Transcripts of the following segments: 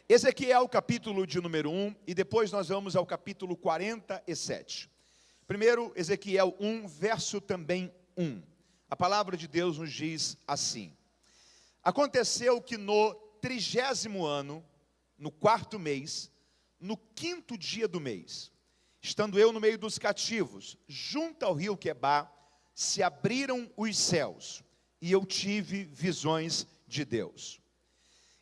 Ezequiel, capítulo de número 1, e depois nós vamos ao capítulo 47. Primeiro, Ezequiel 1, verso também 1. A palavra de Deus nos diz assim: aconteceu que no 30º ano, no 4º mês, no 5º dia do mês, estando eu no meio dos cativos, junto ao rio Quebar, se abriram os céus, e eu tive visões de Deus.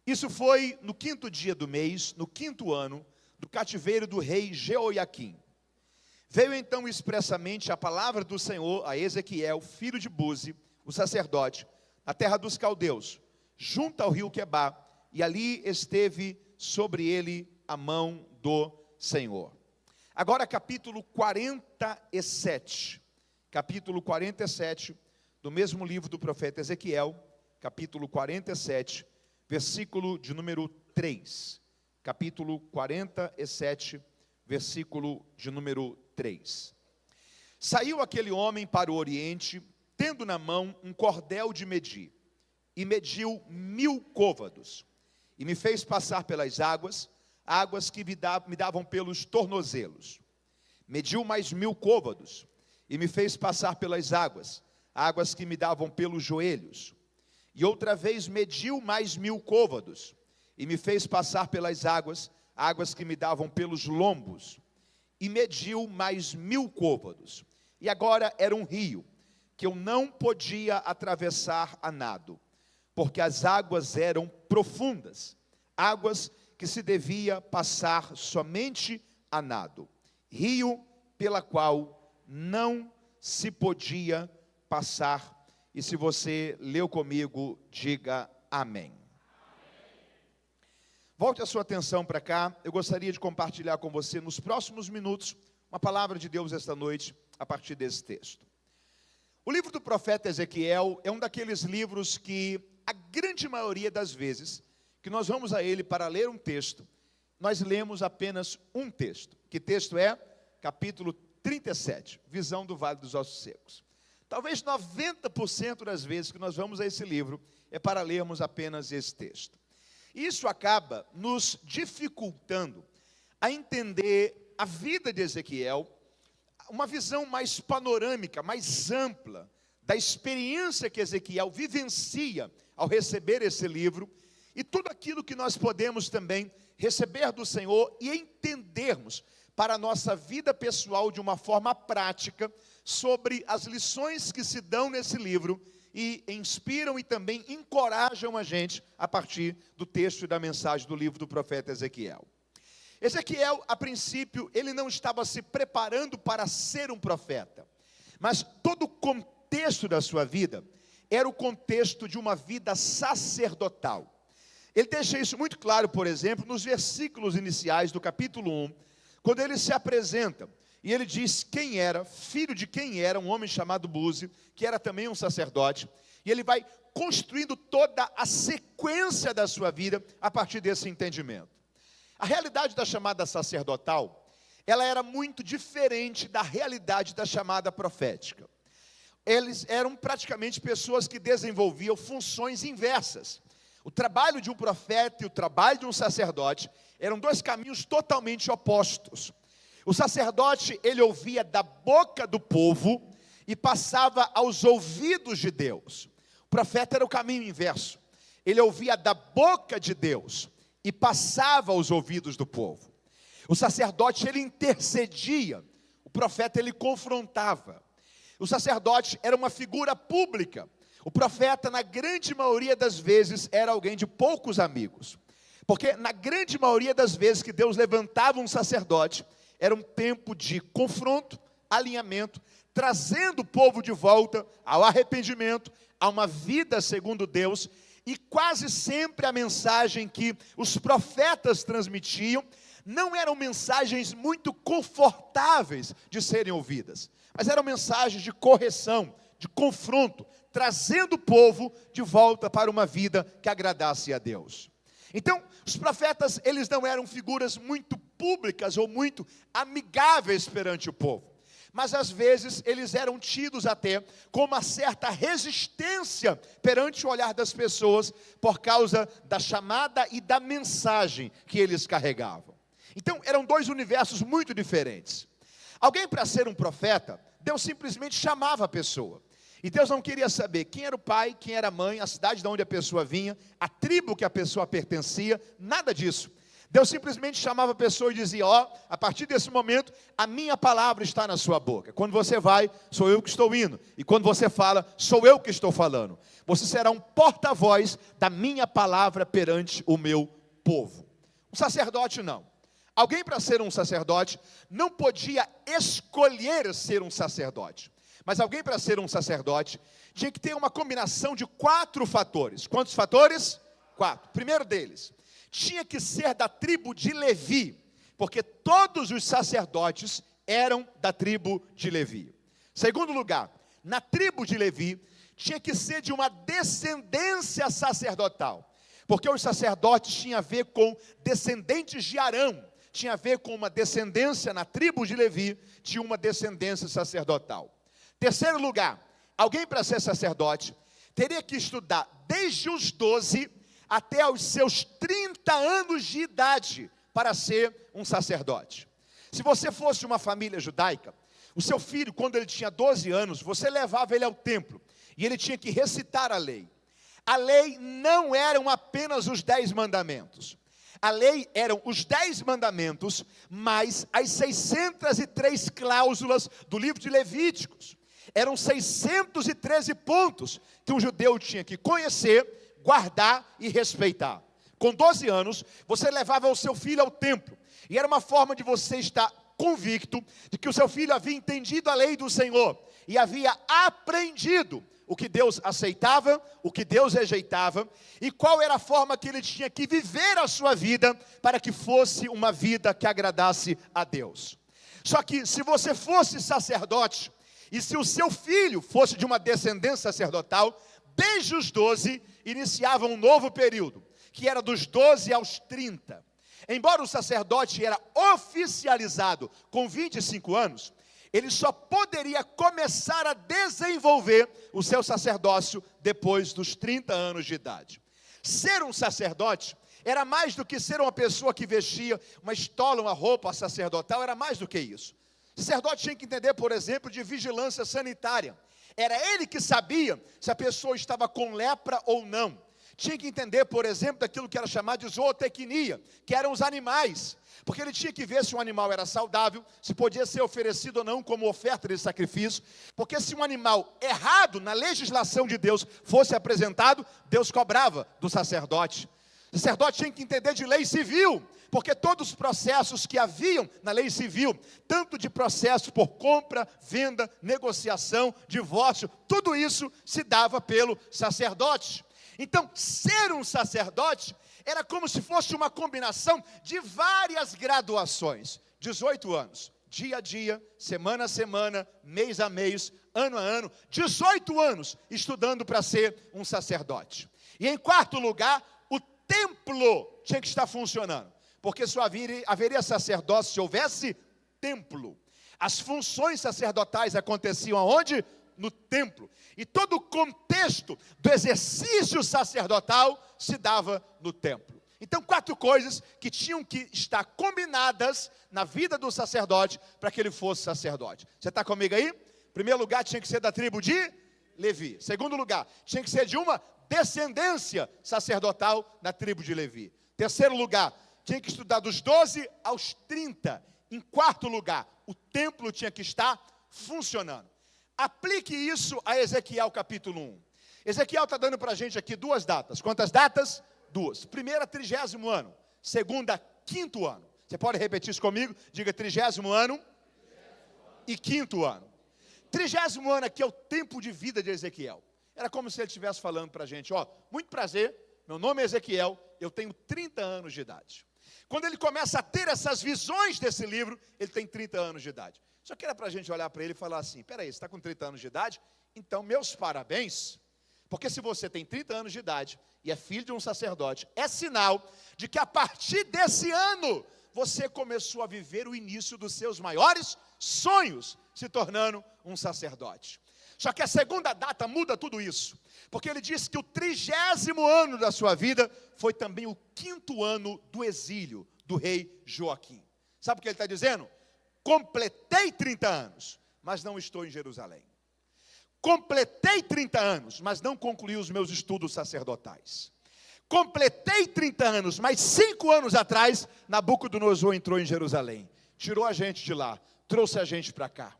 Isso foi no 5º dia do mês, no 5º ano, do cativeiro do rei Jeoiaquim. Veio então expressamente a palavra do Senhor a Ezequiel, filho de Buzi, o sacerdote, na terra dos caldeus, junto ao rio Quebar, e ali esteve sobre ele a mão do Senhor. Agora capítulo 47, do mesmo livro do profeta Ezequiel, capítulo 47, versículo de número 3. Capítulo 47, versículo de número 3. Saiu aquele homem para o oriente, tendo na mão um cordel de medir, e mediu 1000 côvados, e me fez passar pelas águas que me davam pelos tornozelos. Mediu mais 1000 côvados, e me fez passar pelas águas que me davam pelos joelhos. E outra vez mediu mais 1000 côvados, e me fez passar pelas águas que me davam pelos lombos. E mediu mais 1000 côvados. E agora era um rio, que eu não podia atravessar a nado, porque as águas eram profundas, águas que se devia passar somente a nado. Rio pela qual não se podia passar. E se você leu comigo, diga amém. Volte a sua atenção para cá. Eu gostaria de compartilhar com você nos próximos minutos uma palavra de Deus esta noite, a partir desse texto. O livro do profeta Ezequiel é um daqueles livros que a grande maioria das vezes que nós vamos a ele para ler um texto, nós lemos apenas um texto. Que texto é? Capítulo 37, visão do Vale dos Ossos Secos. Talvez 90% das vezes que nós vamos a esse livro é para lermos apenas esse texto. Isso acaba nos dificultando a entender a vida de Ezequiel, uma visão mais panorâmica, mais ampla, da experiência que Ezequiel vivencia ao receber esse livro, e tudo aquilo que nós podemos também receber do Senhor e entendermos para a nossa vida pessoal de uma forma prática, sobre as lições que se dão nesse livro, e inspiram e também encorajam a gente, a partir do texto e da mensagem do livro do profeta Ezequiel. Ezequiel, a princípio, ele não estava se preparando para ser um profeta, mas todo o contexto da sua vida, era o contexto de uma vida sacerdotal. Ele deixa isso muito claro, por exemplo, nos versículos iniciais do capítulo 1, quando ele se apresenta, e ele diz quem era, filho de quem era, um homem chamado Buzi, que era também um sacerdote, e ele vai construindo toda a sequência da sua vida, a partir desse entendimento. A realidade da chamada sacerdotal, ela era muito diferente da realidade da chamada profética. Eles eram praticamente pessoas que desenvolviam funções inversas. O trabalho de um profeta e o trabalho de um sacerdote eram dois caminhos totalmente opostos. O sacerdote, ele ouvia da boca do povo e passava aos ouvidos de Deus. O profeta era o caminho inverso. Ele ouvia da boca de Deus e passava aos ouvidos do povo. O sacerdote, ele intercedia. O profeta, ele confrontava. O sacerdote era uma figura pública. O profeta, na grande maioria das vezes, era alguém de poucos amigos. Porque na grande maioria das vezes que Deus levantava um sacerdote, era um tempo de confronto, alinhamento, trazendo o povo de volta ao arrependimento, a uma vida segundo Deus. E quase sempre a mensagem que os profetas transmitiam não eram mensagens muito confortáveis de serem ouvidas, mas eram mensagens de correção, de confronto, trazendo o povo de volta para uma vida que agradasse a Deus. Então, os profetas, eles não eram figuras muito públicas ou muito amigáveis perante o povo, mas às vezes eles eram tidos até com uma certa resistência perante o olhar das pessoas por causa da chamada e da mensagem que eles carregavam. Então eram dois universos muito diferentes. Alguém, para ser um profeta, Deus simplesmente chamava a pessoa. E Deus não queria saber quem era o pai, quem era a mãe, a cidade de onde a pessoa vinha, a tribo que a pessoa pertencia, nada disso. Deus simplesmente chamava a pessoa e dizia: ó, a partir desse momento, a minha palavra está na sua boca. Quando você vai, sou eu que estou indo. E quando você fala, sou eu que estou falando. Você será um porta-voz da minha palavra perante o meu povo. Um sacerdote não. Alguém, para ser um sacerdote, não podia escolher ser um sacerdote. Mas alguém, para ser um sacerdote, tinha que ter uma combinação de 4 fatores. Quantos fatores? 4. Primeiro deles, tinha que ser da tribo de Levi, porque todos os sacerdotes eram da tribo de Levi. Segundo lugar, na tribo de Levi, tinha que ser de uma descendência sacerdotal, porque os sacerdotes tinham a ver com descendentes de Arão, tinha a ver com uma descendência na tribo de Levi, de uma descendência sacerdotal. Terceiro lugar, alguém, para ser sacerdote, teria que estudar desde os 12 até os seus 30 anos de idade para ser um sacerdote. Se você fosse uma família judaica, o seu filho, quando ele tinha 12 anos, você levava ele ao templo e ele tinha que recitar a lei. A lei não eram apenas os 10 mandamentos. A lei eram os 10 mandamentos, mais as 603 cláusulas do livro de Levíticos. Eram 613 pontos que um judeu tinha que conhecer, guardar e respeitar. Com 12 anos, você levava o seu filho ao templo. E era uma forma de você estar convicto de que o seu filho havia entendido a lei do Senhor. E havia aprendido o que Deus aceitava, o que Deus rejeitava. E qual era a forma que ele tinha que viver a sua vida para que fosse uma vida que agradasse a Deus. Só que se você fosse sacerdote, e se o seu filho fosse de uma descendência sacerdotal, desde os 12, iniciava um novo período, que era dos 12 aos 30. Embora o sacerdote era oficializado com 25 anos, ele só poderia começar a desenvolver o seu sacerdócio depois dos 30 anos de idade. Ser um sacerdote era mais do que ser uma pessoa que vestia uma estola, uma roupa sacerdotal, era mais do que isso. O sacerdote tinha que entender, por exemplo, de vigilância sanitária. Era ele que sabia se a pessoa estava com lepra ou não. Tinha que entender, por exemplo, daquilo que era chamado de zootecnia, que eram os animais. Porque ele tinha que ver se um animal era saudável, se podia ser oferecido ou não como oferta de sacrifício. Porque se um animal errado na legislação de Deus fosse apresentado, Deus cobrava do sacerdote. O sacerdote tinha que entender de lei civil, porque todos os processos que haviam na lei civil, tanto de processo por compra, venda, negociação, divórcio, tudo isso se dava pelo sacerdote. Então, ser um sacerdote era como se fosse uma combinação de várias graduações. 18 anos, dia a dia, semana a semana, mês a mês, ano a ano, 18 anos estudando para ser um sacerdote. E em quarto lugar, o templo tinha que estar funcionando, porque só haveria sacerdócio se houvesse templo. As funções sacerdotais aconteciam aonde? No templo. E todo o contexto do exercício sacerdotal se dava no templo. Então, 4 coisas que tinham que estar combinadas na vida do sacerdote para que ele fosse sacerdote. Você está comigo aí? Em primeiro lugar, tinha que ser da tribo de Levi. Segundo lugar, tinha que ser de uma descendência sacerdotal da tribo de Levi. Terceiro lugar, tinha que estudar dos 12 aos 30. Em quarto lugar, o templo tinha que estar funcionando. Aplique isso a Ezequiel capítulo 1. Ezequiel está dando para a gente aqui 2 datas. Quantas datas? 2. Primeira, 30º ano. Segunda, 5º ano. Você pode repetir isso comigo? Diga 30º ano e 5º ano. 30º ano aqui é o tempo de vida de Ezequiel. Era como se ele estivesse falando para a gente: ó, muito prazer, meu nome é Ezequiel, eu tenho 30 anos de idade. Quando ele começa a ter essas visões desse livro, ele tem 30 anos de idade. Só que era para a gente olhar para ele e falar assim: peraí, você está com 30 anos de idade? Então, meus parabéns, porque se você tem 30 anos de idade e é filho de um sacerdote, é sinal de que a partir desse ano, você começou a viver o início dos seus maiores sonhos. se tornando um sacerdote. Só que a segunda data muda tudo isso, porque ele diz que o 30º ano da sua vida foi também o 5º ano do exílio do rei Joaquim. Sabe o que ele está dizendo? Completei 30 anos, mas não estou em Jerusalém. Completei 30 anos, mas não concluí os meus estudos sacerdotais. Completei 30 anos, mas 5 anos atrás, Nabucodonosor entrou em Jerusalém. Tirou a gente de lá, trouxe a gente para cá.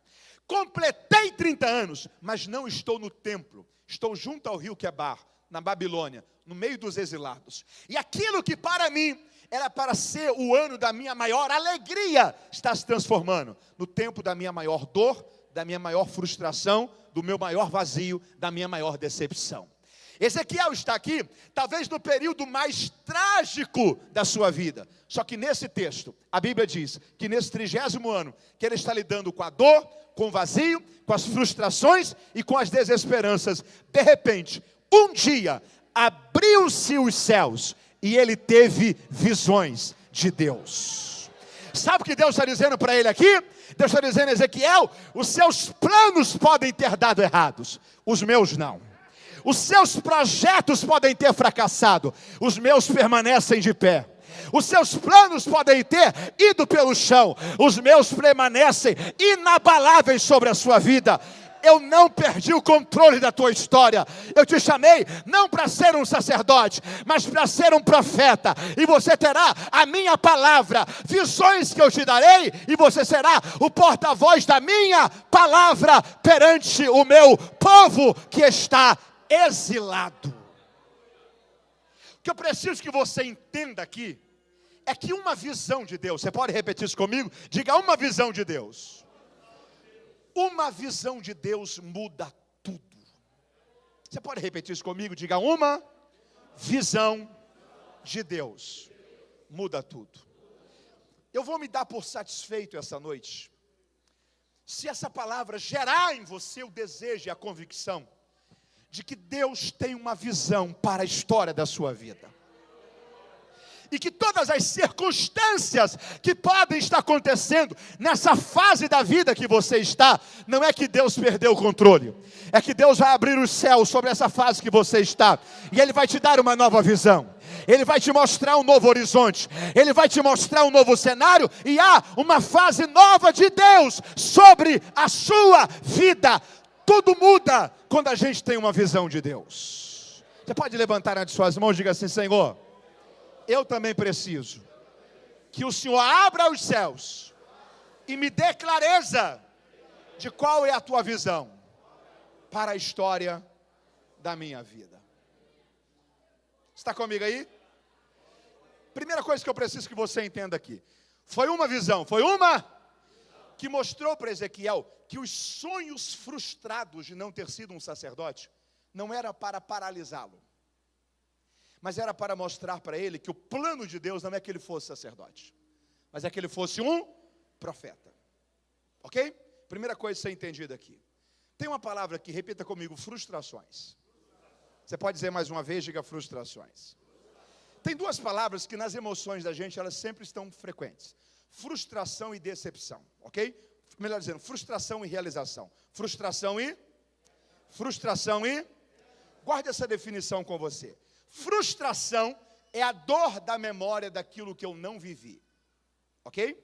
Completei 30 anos, mas não estou no templo. Estou junto ao rio Quebar, na Babilônia, no meio dos exilados. E aquilo que para mim era para ser o ano da minha maior alegria, está se transformando no tempo da minha maior dor, da minha maior frustração, do meu maior vazio, da minha maior decepção. Ezequiel está aqui, talvez no período mais trágico da sua vida. Só que nesse texto, a Bíblia diz que nesse 30º ano, que ele está lidando com a dor, com o vazio, com as frustrações e com as desesperanças. De repente, um dia, abriu-se os céus e ele teve visões de Deus. Sabe o que Deus está dizendo para ele aqui? Deus está dizendo, Ezequiel, os seus planos podem ter dado errados, os meus não. Os seus projetos podem ter fracassado, os meus permanecem de pé. Os seus planos podem ter ido pelo chão, os meus permanecem inabaláveis sobre a sua vida. Eu não perdi o controle da tua história. Eu te chamei não para ser um sacerdote, mas para ser um profeta. E você terá a minha palavra, visões que eu te darei, e você será o porta-voz da minha palavra perante o meu povo que está exilado. O que eu preciso que você entenda aqui é que uma visão de Deus, você pode repetir isso comigo? Diga, uma visão de Deus. Uma visão de Deus muda tudo. Você pode repetir isso comigo? Diga, uma visão de Deus muda tudo. Eu vou me dar por satisfeito essa noite, se essa palavra gerar em você o desejo e a convicção de que Deus tem uma visão para a história da sua vida. E que todas as circunstâncias que podem estar acontecendo nessa fase da vida que você está, não é que Deus perdeu o controle, é que Deus vai abrir os céus sobre essa fase que você está, e Ele vai te dar uma nova visão, Ele vai te mostrar um novo horizonte, Ele vai te mostrar um novo cenário, e há uma fase nova de Deus sobre a sua vida. Tudo muda quando a gente tem uma visão de Deus. Você pode levantar as suas mãos e diga assim, Senhor, eu também preciso que o Senhor abra os céus e me dê clareza de qual é a tua visão para a história da minha vida. Está comigo aí? Primeira coisa que eu preciso que você entenda aqui. Foi uma visão, que mostrou para Ezequiel que os sonhos frustrados de não ter sido um sacerdote não era para paralisá-lo, mas era para mostrar para ele que o plano de Deus não é que ele fosse sacerdote, mas é que ele fosse um profeta. Ok? Primeira coisa a ser entendida aqui. Tem uma palavra aqui, repita comigo, frustrações. Você pode dizer mais uma vez, diga frustrações. Tem duas palavras que nas emoções da gente, elas sempre estão frequentes. Frustração e decepção, ok? Melhor dizendo, frustração e realização. Frustração e... Guarde essa definição com você. Frustração é a dor da memória daquilo que eu não vivi. Ok?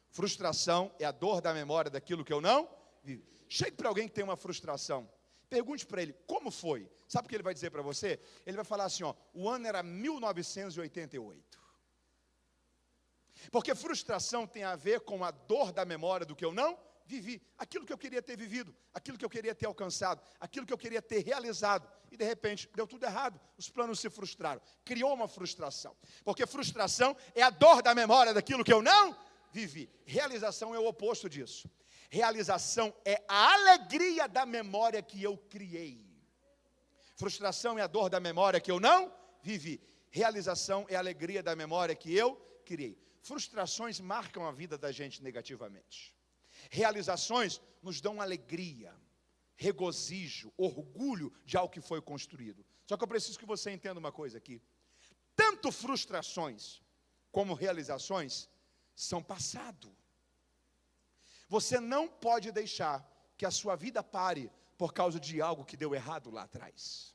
Frustração é a dor da memória daquilo que eu não vivi. Chegue para alguém que tem uma frustração. Pergunte para ele, como foi? Sabe o que ele vai dizer para você? Ele vai falar assim, ó, o ano era 1988. Porque frustração tem a ver com a dor da memória do que eu não vivi. Aquilo que eu queria ter vivido, aquilo que eu queria ter alcançado, aquilo que eu queria ter realizado. E de repente, deu tudo errado. Os planos se frustraram. Criou uma frustração. Porque frustração é a dor da memória daquilo que eu não vivi. Realização é o oposto disso. Realização é a alegria da memória que eu criei. Frustração é a dor da memória que eu não vivi. Realização é a alegria da memória que eu criei. Frustrações marcam a vida da gente negativamente. Realizações nos dão alegria, regozijo, orgulho de algo que foi construído. Só que eu preciso que você entenda uma coisa aqui. Tanto frustrações como realizações são passado. Você não pode deixar que a sua vida pare por causa de algo que deu errado lá atrás.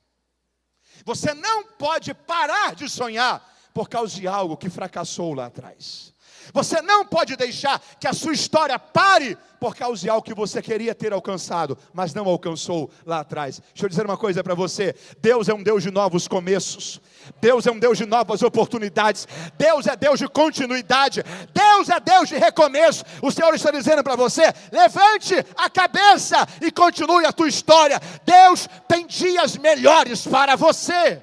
Você não pode parar de sonhar por causa de algo que fracassou lá atrás. Você não pode deixar que a sua história pare por causa de algo que você queria ter alcançado, mas não alcançou lá atrás. Deixa eu dizer uma coisa para você. Deus é um Deus de novos começos. Deus é um Deus de novas oportunidades. Deus é Deus de continuidade. Deus é Deus de recomeço. O Senhor está dizendo para você: levante a cabeça e continue a tua história. Deus tem dias melhores para você.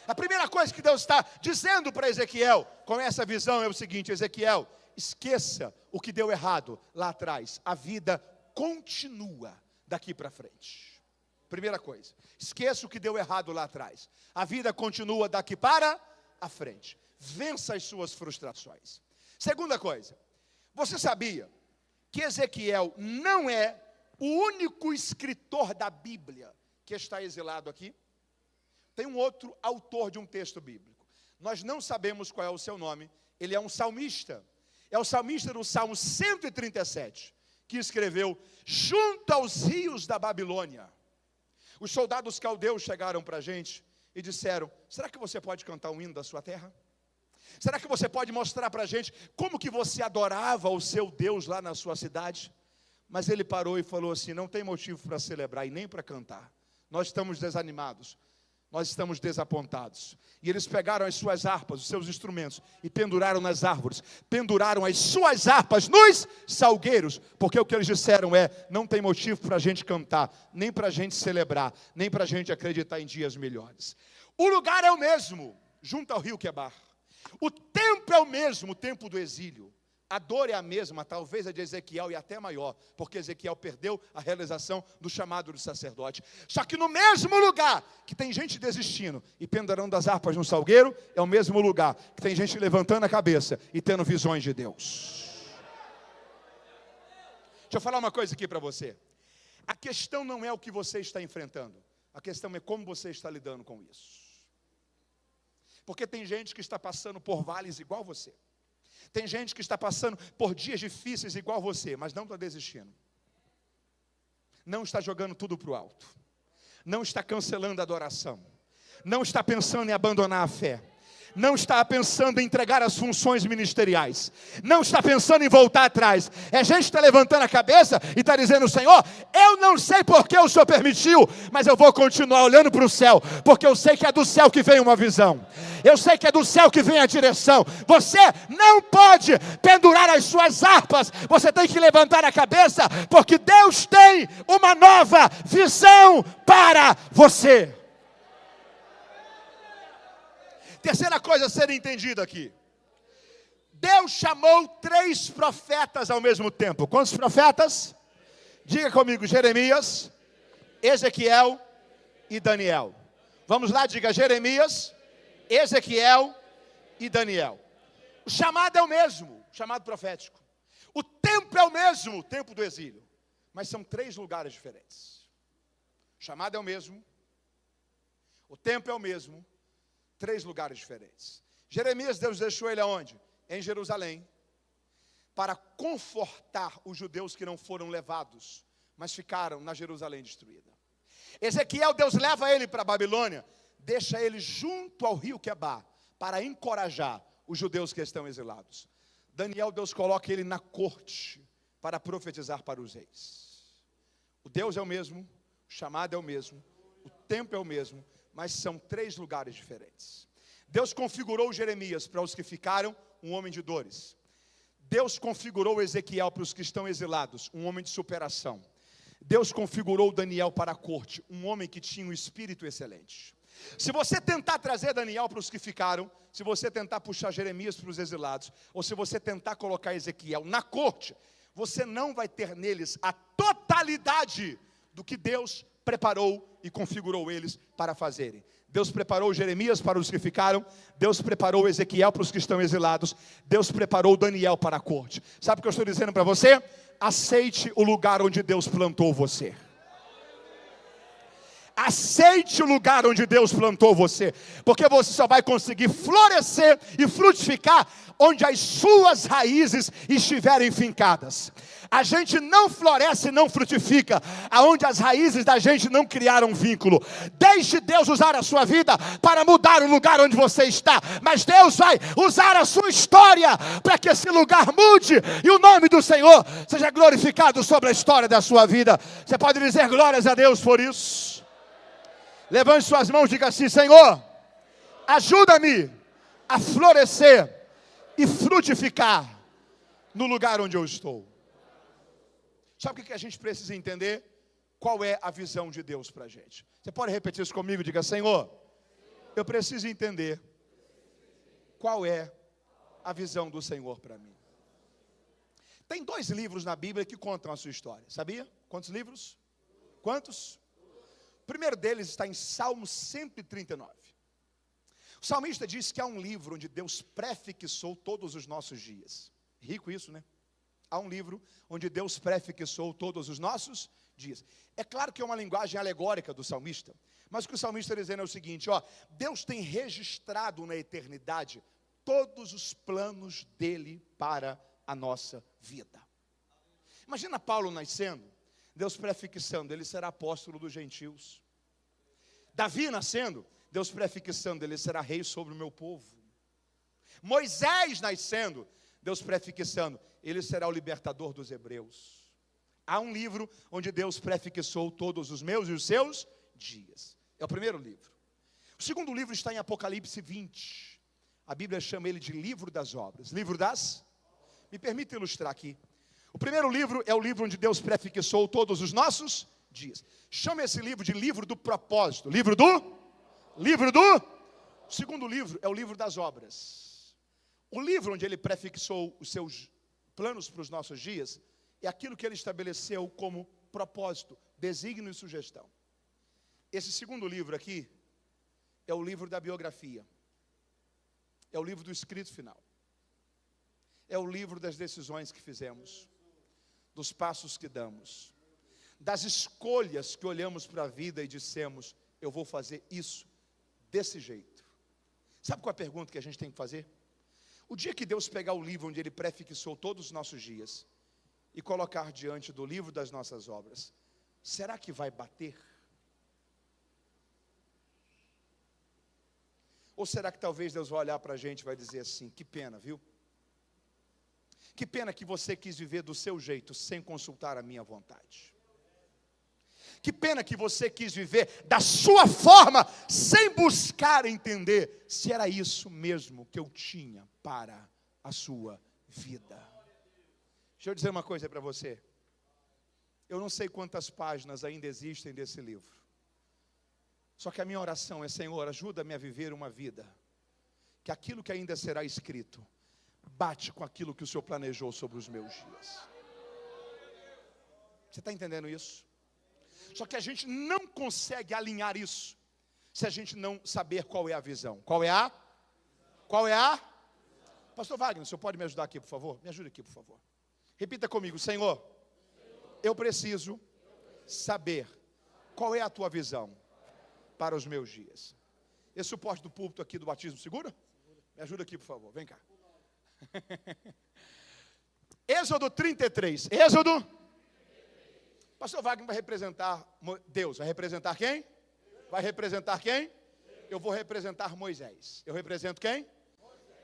A primeira coisa que Deus está dizendo para Ezequiel com essa visão é o seguinte: Ezequiel, esqueça o que deu errado lá atrás. A vida continua daqui para frente. Primeira coisa, esqueça o que deu errado lá atrás. A vida continua daqui para a frente. Vença as suas frustrações. Segunda coisa, você sabia que Ezequiel não é o único escritor da Bíblia que está exilado aqui? Tem um outro autor de um texto bíblico. Nós não sabemos qual é o seu nome. Ele é um salmista. É o salmista do Salmo 137, que escreveu: junto aos rios da Babilônia. Os soldados caldeus chegaram para a gente e disseram: será que você pode cantar um hino da sua terra? Será que você pode mostrar para a gente como que você adorava o seu Deus lá na sua cidade? Mas ele parou e falou assim: não tem motivo para celebrar e nem para cantar. Nós estamos desanimados. Nós estamos desapontados. E eles pegaram as suas harpas, os seus instrumentos, e penduraram nas árvores. Penduraram as suas harpas nos salgueiros. Porque o que eles disseram é: não tem motivo para a gente cantar, nem para a gente celebrar, nem para a gente acreditar em dias melhores. O lugar é o mesmo, junto ao rio Quebar. O tempo é o mesmo, o tempo do exílio. A dor é a mesma, talvez a de Ezequiel e até maior, porque Ezequiel perdeu a realização do chamado do sacerdote. Só que no mesmo lugar que tem gente desistindo e pendurando as harpas no salgueiro, é o mesmo lugar que tem gente levantando a cabeça e tendo visões de Deus. Deixa eu falar uma coisa aqui para você. A questão não é o que você está enfrentando, a questão é como você está lidando com isso. Porque tem gente que está passando por vales igual você. Tem gente que está passando por dias difíceis igual você, mas não está desistindo. Não está jogando tudo para o alto. Não está cancelando a adoração. Não está pensando em abandonar a fé. Não está pensando em entregar as funções ministeriais. Não está pensando em voltar atrás. É gente que está levantando a cabeça e está dizendo: Senhor, eu não sei porque o Senhor permitiu, mas eu vou continuar olhando para o céu, porque eu sei que é do céu que vem uma visão. Eu sei que é do céu que vem a direção. Você não pode pendurar as suas harpas. Você tem que levantar a cabeça, porque Deus tem uma nova visão para você. Terceira coisa a ser entendida aqui: Deus chamou 3 profetas ao mesmo tempo. Quantos profetas? Diga comigo: Jeremias, Ezequiel e Daniel. Vamos lá, diga: Jeremias, Ezequiel e Daniel. O chamado é o mesmo, o chamado profético. O tempo é o mesmo, o tempo do exílio. Mas são 3 lugares diferentes. O chamado é o mesmo, o tempo é o mesmo, 3 lugares diferentes. Jeremias, Deus deixou ele aonde? Em Jerusalém, para confortar os judeus que não foram levados, mas ficaram na Jerusalém destruída. Ezequiel, Deus leva ele para a Babilônia, deixa ele junto ao rio Quebar, para encorajar os judeus que estão exilados. Daniel, Deus coloca ele na corte, para profetizar para os reis. O Deus é o mesmo, o chamado é o mesmo, o tempo é o mesmo, mas são 3 lugares diferentes. Deus configurou Jeremias para os que ficaram, um homem de dores. Deus configurou Ezequiel para os que estão exilados, um homem de superação. Deus configurou Daniel para a corte, um homem que tinha um espírito excelente. Se você tentar trazer Daniel para os que ficaram, se você tentar puxar Jeremias para os exilados, ou se você tentar colocar Ezequiel na corte, você não vai ter neles a totalidade do que Deus preparou e configurou eles para fazerem. Deus preparou Jeremias para os que ficaram, Deus preparou Ezequiel para os que estão exilados, Deus preparou Daniel para a corte. Sabe o que eu estou dizendo para você? Aceite o lugar onde Deus plantou você. Aceite o lugar onde Deus plantou você, porque você só vai conseguir florescer e frutificar onde as suas raízes estiverem fincadas. A gente não floresce e não frutifica aonde as raízes da gente não criaram vínculo. Deixe Deus usar a sua vida para mudar o lugar onde você está, mas Deus vai usar a sua história para que esse lugar mude e o nome do Senhor seja glorificado sobre a história da sua vida. Você pode dizer glórias a Deus por isso? Levante suas mãos e diga assim: Senhor, ajuda-me a florescer e frutificar no lugar onde eu estou. Sabe o que a gente precisa entender? Qual é a visão de Deus para a gente? Você pode repetir isso comigo? Diga: Senhor, eu preciso entender qual é a visão do Senhor para mim. Tem 2 livros na Bíblia que contam a sua história, sabia? Quantos livros? Quantos? O primeiro deles está em Salmo 139. O salmista diz que há um livro onde Deus prefixou todos os nossos dias. Rico isso, né? Há um livro onde Deus prefixou todos os nossos dias. É claro que é uma linguagem alegórica do salmista, mas o que o salmista está dizendo é o seguinte: Deus tem registrado na eternidade todos os planos dele para a nossa vida. Imagina Paulo nascendo, Deus prefixando, ele será apóstolo dos gentios. Davi nascendo, Deus prefixando, ele será rei sobre o meu povo. Moisés nascendo, Deus prefixando, ele será o libertador dos hebreus. Há um livro onde Deus prefixou todos os meus e os seus dias. É o primeiro livro. O segundo livro está em Apocalipse 20. A Bíblia chama ele de livro das obras. Livro das? Me permita ilustrar aqui. O primeiro livro é o livro onde Deus prefixou todos os nossos dias. Chama esse livro de livro do propósito. Livro do? O segundo livro é o livro das obras. O livro onde ele prefixou os seus planos para os nossos dias é aquilo que ele estabeleceu como propósito, desígnio e sugestão. Esse segundo livro aqui é o livro da biografia. É o livro do escrito final. É o livro das decisões que fizemos, dos passos que damos, das escolhas que olhamos para a vida e dissemos: eu vou fazer isso desse jeito. Sabe qual é a pergunta que a gente tem que fazer? O dia que Deus pegar o livro onde ele prefixou todos os nossos dias e colocar diante do livro das nossas obras, será que vai bater? Ou será que talvez Deus vai olhar para a gente e vai dizer assim: que pena, viu? Que pena que você quis viver do seu jeito, sem consultar a minha vontade. Que pena que você quis viver da sua forma, sem buscar entender se era isso mesmo que eu tinha para a sua vida. Deixa eu dizer uma coisa para você. Eu não sei quantas páginas ainda existem desse livro. Só que a minha oração é: Senhor, ajuda-me a viver uma vida que aquilo que ainda será escrito bate com aquilo que o Senhor planejou sobre os meus dias. Você está entendendo isso? Só que a gente não consegue alinhar isso se a gente não saber qual é a visão. Qual é a? Pastor Wagner, o senhor pode me ajudar aqui, por favor? Me ajude aqui, por favor. Repita comigo: Senhor, eu preciso saber qual é a tua visão para os meus dias. Esse suporte do púlpito aqui do batismo segura? Me ajuda aqui, por favor, vem cá. Êxodo 33. Êxodo. Pastor Wagner vai representar Deus. Vai representar quem? Vai representar quem? Eu vou representar Moisés. Eu represento quem?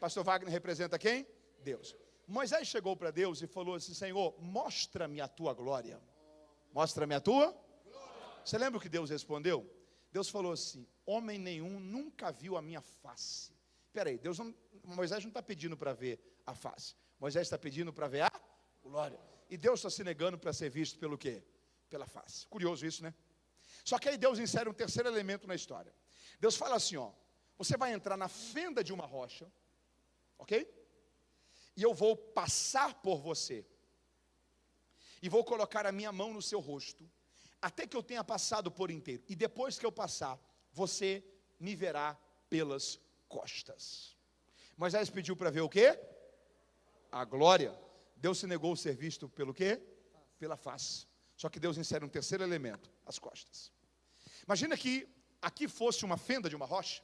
Pastor Wagner representa quem? Deus. Moisés chegou para Deus e falou assim: Senhor, mostra-me a tua glória. Mostra-me a tua glória. Você lembra o que Deus respondeu? Deus falou assim: homem nenhum nunca viu a minha face. Espera aí, Moisés não está pedindo para ver a face. Moisés está pedindo para ver a glória. E Deus está se negando para ser visto pelo quê? Pela face. Curioso isso, né? Só que aí Deus insere um terceiro elemento na história. Deus fala assim: você vai entrar na fenda de uma rocha, ok? E eu vou passar por você. E vou colocar a minha mão no seu rosto, até que eu tenha passado por inteiro. E depois que eu passar, você me verá pelas costas. Moisés pediu para ver o quê? A glória. Deus se negou a ser visto pelo quê? Pela face. Só que Deus insere um terceiro elemento: as costas. Imagina que aqui fosse uma fenda de uma rocha.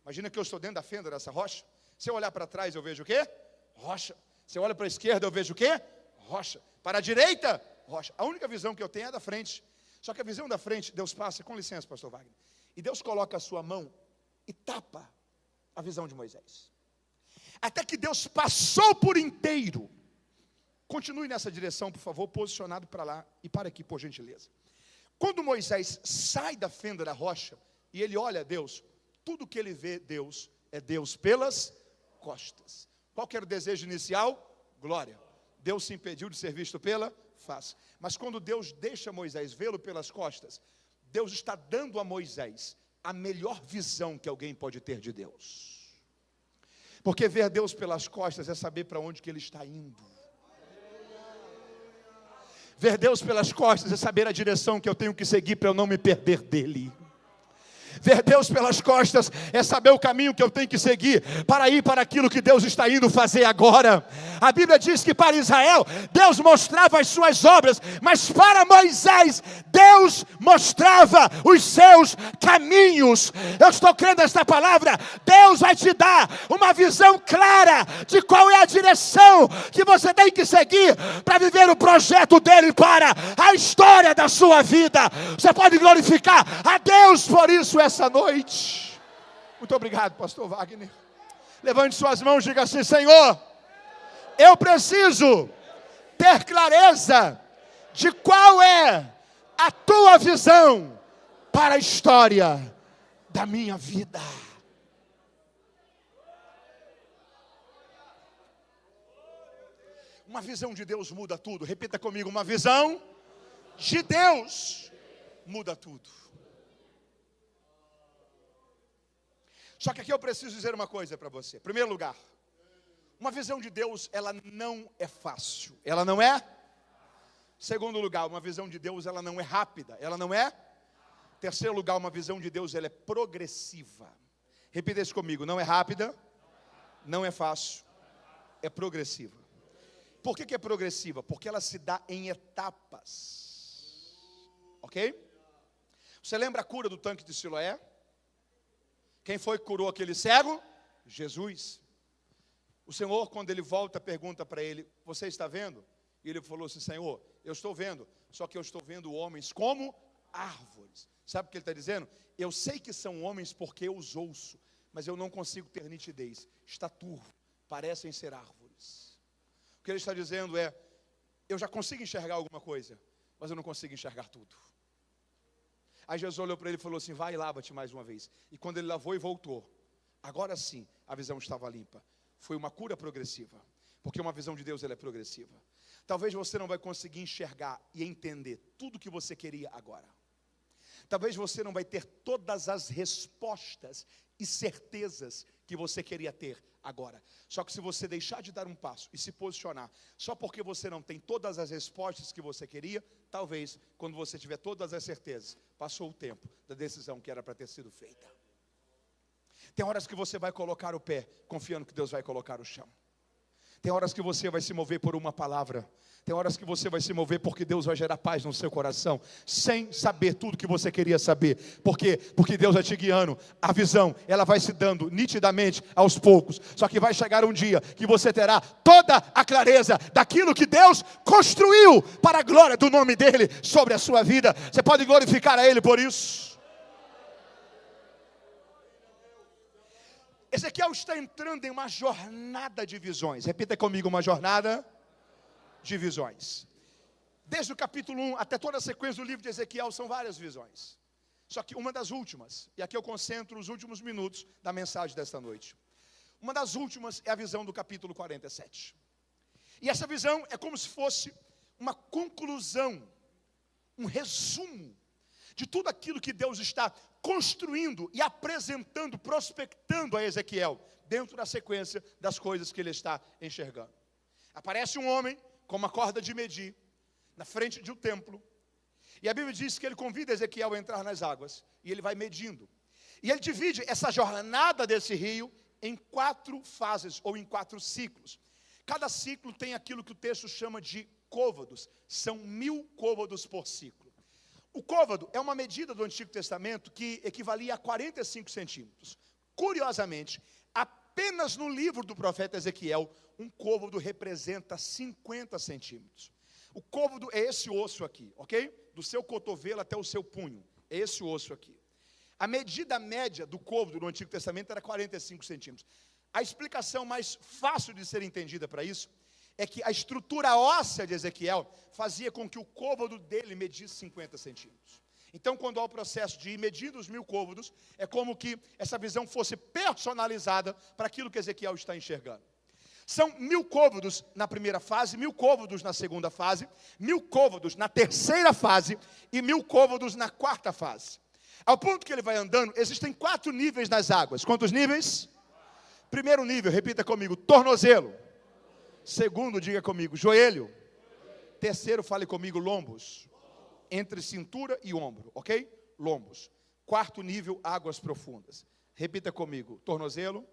Imagina que eu estou dentro da fenda dessa rocha. Se eu olhar para trás, eu vejo o quê? Rocha. Se eu olho para a esquerda, eu vejo o quê? Rocha. Para a direita, rocha. A única visão que eu tenho é da frente. Só que a visão da frente, Deus passa, com licença, pastor Wagner, e Deus coloca a sua mão e tapa a visão de Moisés. Até que Deus passou por inteiro. Continue nessa direção, por favor, posicionado para lá e para aqui, por gentileza. Quando Moisés sai da fenda da rocha e ele olha a Deus, tudo que ele vê Deus é Deus pelas costas. Qual que era o desejo inicial? Glória. Deus se impediu de ser visto pela face. Mas quando Deus deixa Moisés vê-lo pelas costas, Deus está dando a Moisés a melhor visão que alguém pode ter de Deus. Porque ver Deus pelas costas é saber para onde que Ele está indo. Ver Deus pelas costas é saber a direção que eu tenho que seguir para eu não me perder dEle. Ver Deus pelas costas é saber o caminho que eu tenho que seguir para ir para aquilo que Deus está indo fazer agora. A Bíblia diz que para Israel Deus mostrava as suas obras, mas para Moisés Deus mostrava os seus caminhos. Eu estou crendo nesta palavra. Deus vai te dar uma visão clara de qual é a direção que você tem que seguir para viver o projeto dele para a história da sua vida. Você pode glorificar a Deus por isso essa noite. Muito obrigado, pastor Wagner. Levante suas mãos e diga assim: Senhor, eu preciso ter clareza de qual é a tua visão para a história da minha vida. Uma visão de Deus muda tudo. Repita comigo: uma visão de Deus muda tudo. Só que aqui eu preciso dizer uma coisa para você. Em primeiro lugar, uma visão de Deus, ela não é fácil. Ela não é? Segundo lugar, uma visão de Deus, ela não é rápida. Ela não é? Terceiro lugar, uma visão de Deus, ela é progressiva. Repita isso comigo: não é rápida, não é fácil, é progressiva. Por que é progressiva? Porque ela se dá em etapas. Ok? Você lembra a cura do tanque de Siloé? Quem foi que curou aquele cego? Jesus. O Senhor, quando ele volta, pergunta para ele: você está vendo? E ele falou assim: Senhor, eu estou vendo, só que eu estou vendo homens como árvores. Sabe o que ele está dizendo? Eu sei que são homens porque eu os ouço, mas eu não consigo ter nitidez. Está turvo, parecem ser árvores. O que ele está dizendo é: eu já consigo enxergar alguma coisa, mas eu não consigo enxergar tudo. Aí Jesus olhou para ele e falou assim: vai e lava-te mais uma vez. E quando ele lavou e voltou, agora sim a visão estava limpa. Foi uma cura progressiva, porque uma visão de Deus ela é progressiva. Talvez você não vai conseguir enxergar e entender tudo que você queria agora. Talvez você não vai ter todas as respostas e certezas que você queria ter agora. Só que se você deixar de dar um passo e se posicionar, só porque você não tem todas as respostas que você queria, talvez, quando você tiver todas as certezas, passou o tempo da decisão que era para ter sido feita. Tem horas que você vai colocar o pé, confiando que Deus vai colocar o chão. Tem horas que você vai se mover por uma palavra. Tem horas que você vai se mover porque Deus vai gerar paz no seu coração, sem saber tudo que você queria saber. Por quê? Porque Deus vai te guiando. A visão, ela vai se dando nitidamente aos poucos. Só que vai chegar um dia que você terá toda a clareza daquilo que Deus construiu para a glória do nome dEle sobre a sua vida. Você pode glorificar a Ele por isso. Ezequiel está entrando em uma jornada de visões. Repita comigo: uma jornada de visões. Desde o capítulo 1 até toda a sequência do livro de Ezequiel são várias visões. Só que uma das últimas, e aqui eu concentro os últimos minutos da mensagem desta noite. Uma das últimas é a visão do capítulo 47. E essa visão é como se fosse uma conclusão, um resumo de tudo aquilo que Deus está construindo e apresentando, prospectando a Ezequiel, dentro da sequência das coisas que ele está enxergando. Aparece um homem com uma corda de medir, na frente de um templo, e a Bíblia diz que ele convida Ezequiel a entrar nas águas, e ele vai medindo. E ele divide essa jornada desse rio em 4 fases, ou em 4 ciclos. Cada ciclo tem aquilo que o texto chama de côvados, são 1000 côvados por ciclo. O côvado é uma medida do Antigo Testamento que equivalia a 45 centímetros. Curiosamente, apenas no livro do profeta Ezequiel, um côvado representa 50 centímetros. O côvado é esse osso aqui, ok? Do seu cotovelo até o seu punho. É esse osso aqui. A medida média do côvado no Antigo Testamento era 45 centímetros. A explicação mais fácil de ser entendida para isso é que a estrutura óssea de Ezequiel fazia com que o côvado dele medisse 50 centímetros. Então, quando há o processo de ir medindo os 1000 côvados, é como que essa visão fosse personalizada para aquilo que Ezequiel está enxergando. São 1000 côvados na primeira fase, 1000 côvados na segunda fase, 1000 côvados na terceira fase e 1000 côvados na quarta fase. Ao ponto que ele vai andando, existem 4 níveis nas águas. Quantos níveis? Primeiro nível, repita comigo, tornozelo. Segundo, diga comigo, joelho. Terceiro, fale comigo, lombos. Entre cintura e ombro, ok? Lombos. Quarto nível, águas profundas. Repita comigo, tornozelo,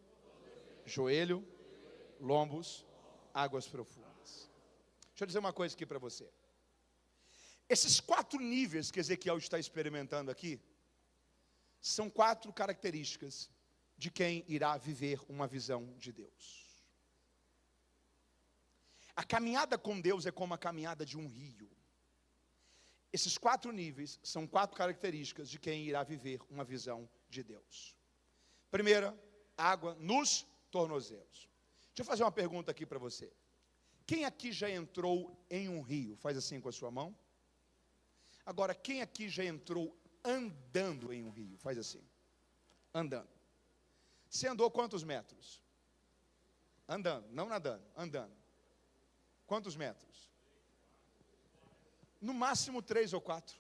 joelho, lombos, águas profundas. Deixa eu dizer uma coisa aqui para você. Esses 4 níveis que Ezequiel está experimentando aqui, são 4 características de quem irá viver uma visão de Deus. A caminhada com Deus é como a caminhada de um rio. Esses 4 níveis são 4 características de quem irá viver uma visão de Deus. Primeira, água nos tornozelos. Deixa eu fazer uma pergunta aqui para você. Quem aqui já entrou em um rio? Faz assim com a sua mão. Agora, quem aqui já entrou andando em um rio? Faz assim. Andando. Você andou quantos metros? Andando, não nadando, andando. Quantos metros? No máximo 3 ou 4.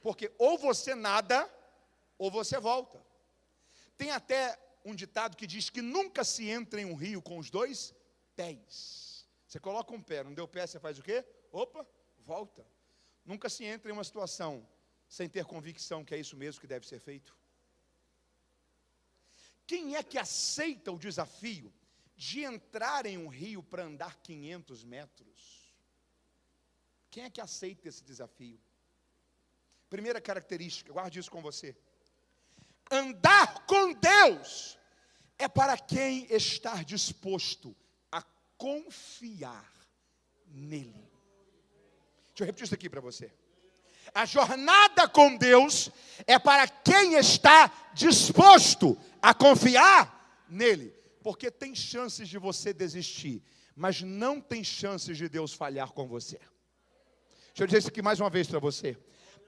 Porque ou você nada, ou você volta. Tem até um ditado que diz que nunca se entra em um rio com os 2 pés. Você coloca um pé, não deu pé, você faz o quê? Opa, volta. Nunca se entra em uma situação sem ter convicção que é isso mesmo que deve ser feito. Quem é que aceita o desafio de entrar em um rio para andar 500 metros? Quem é que aceita esse desafio? Primeira característica, guarde isso com você. Andar com Deus é para quem está disposto a confiar nele. Deixa eu repetir isso aqui para você. A jornada com Deus é para quem está disposto a confiar nele. Porque tem chances de você desistir, mas não tem chances de Deus falhar com você. Deixa eu dizer isso aqui mais uma vez para você.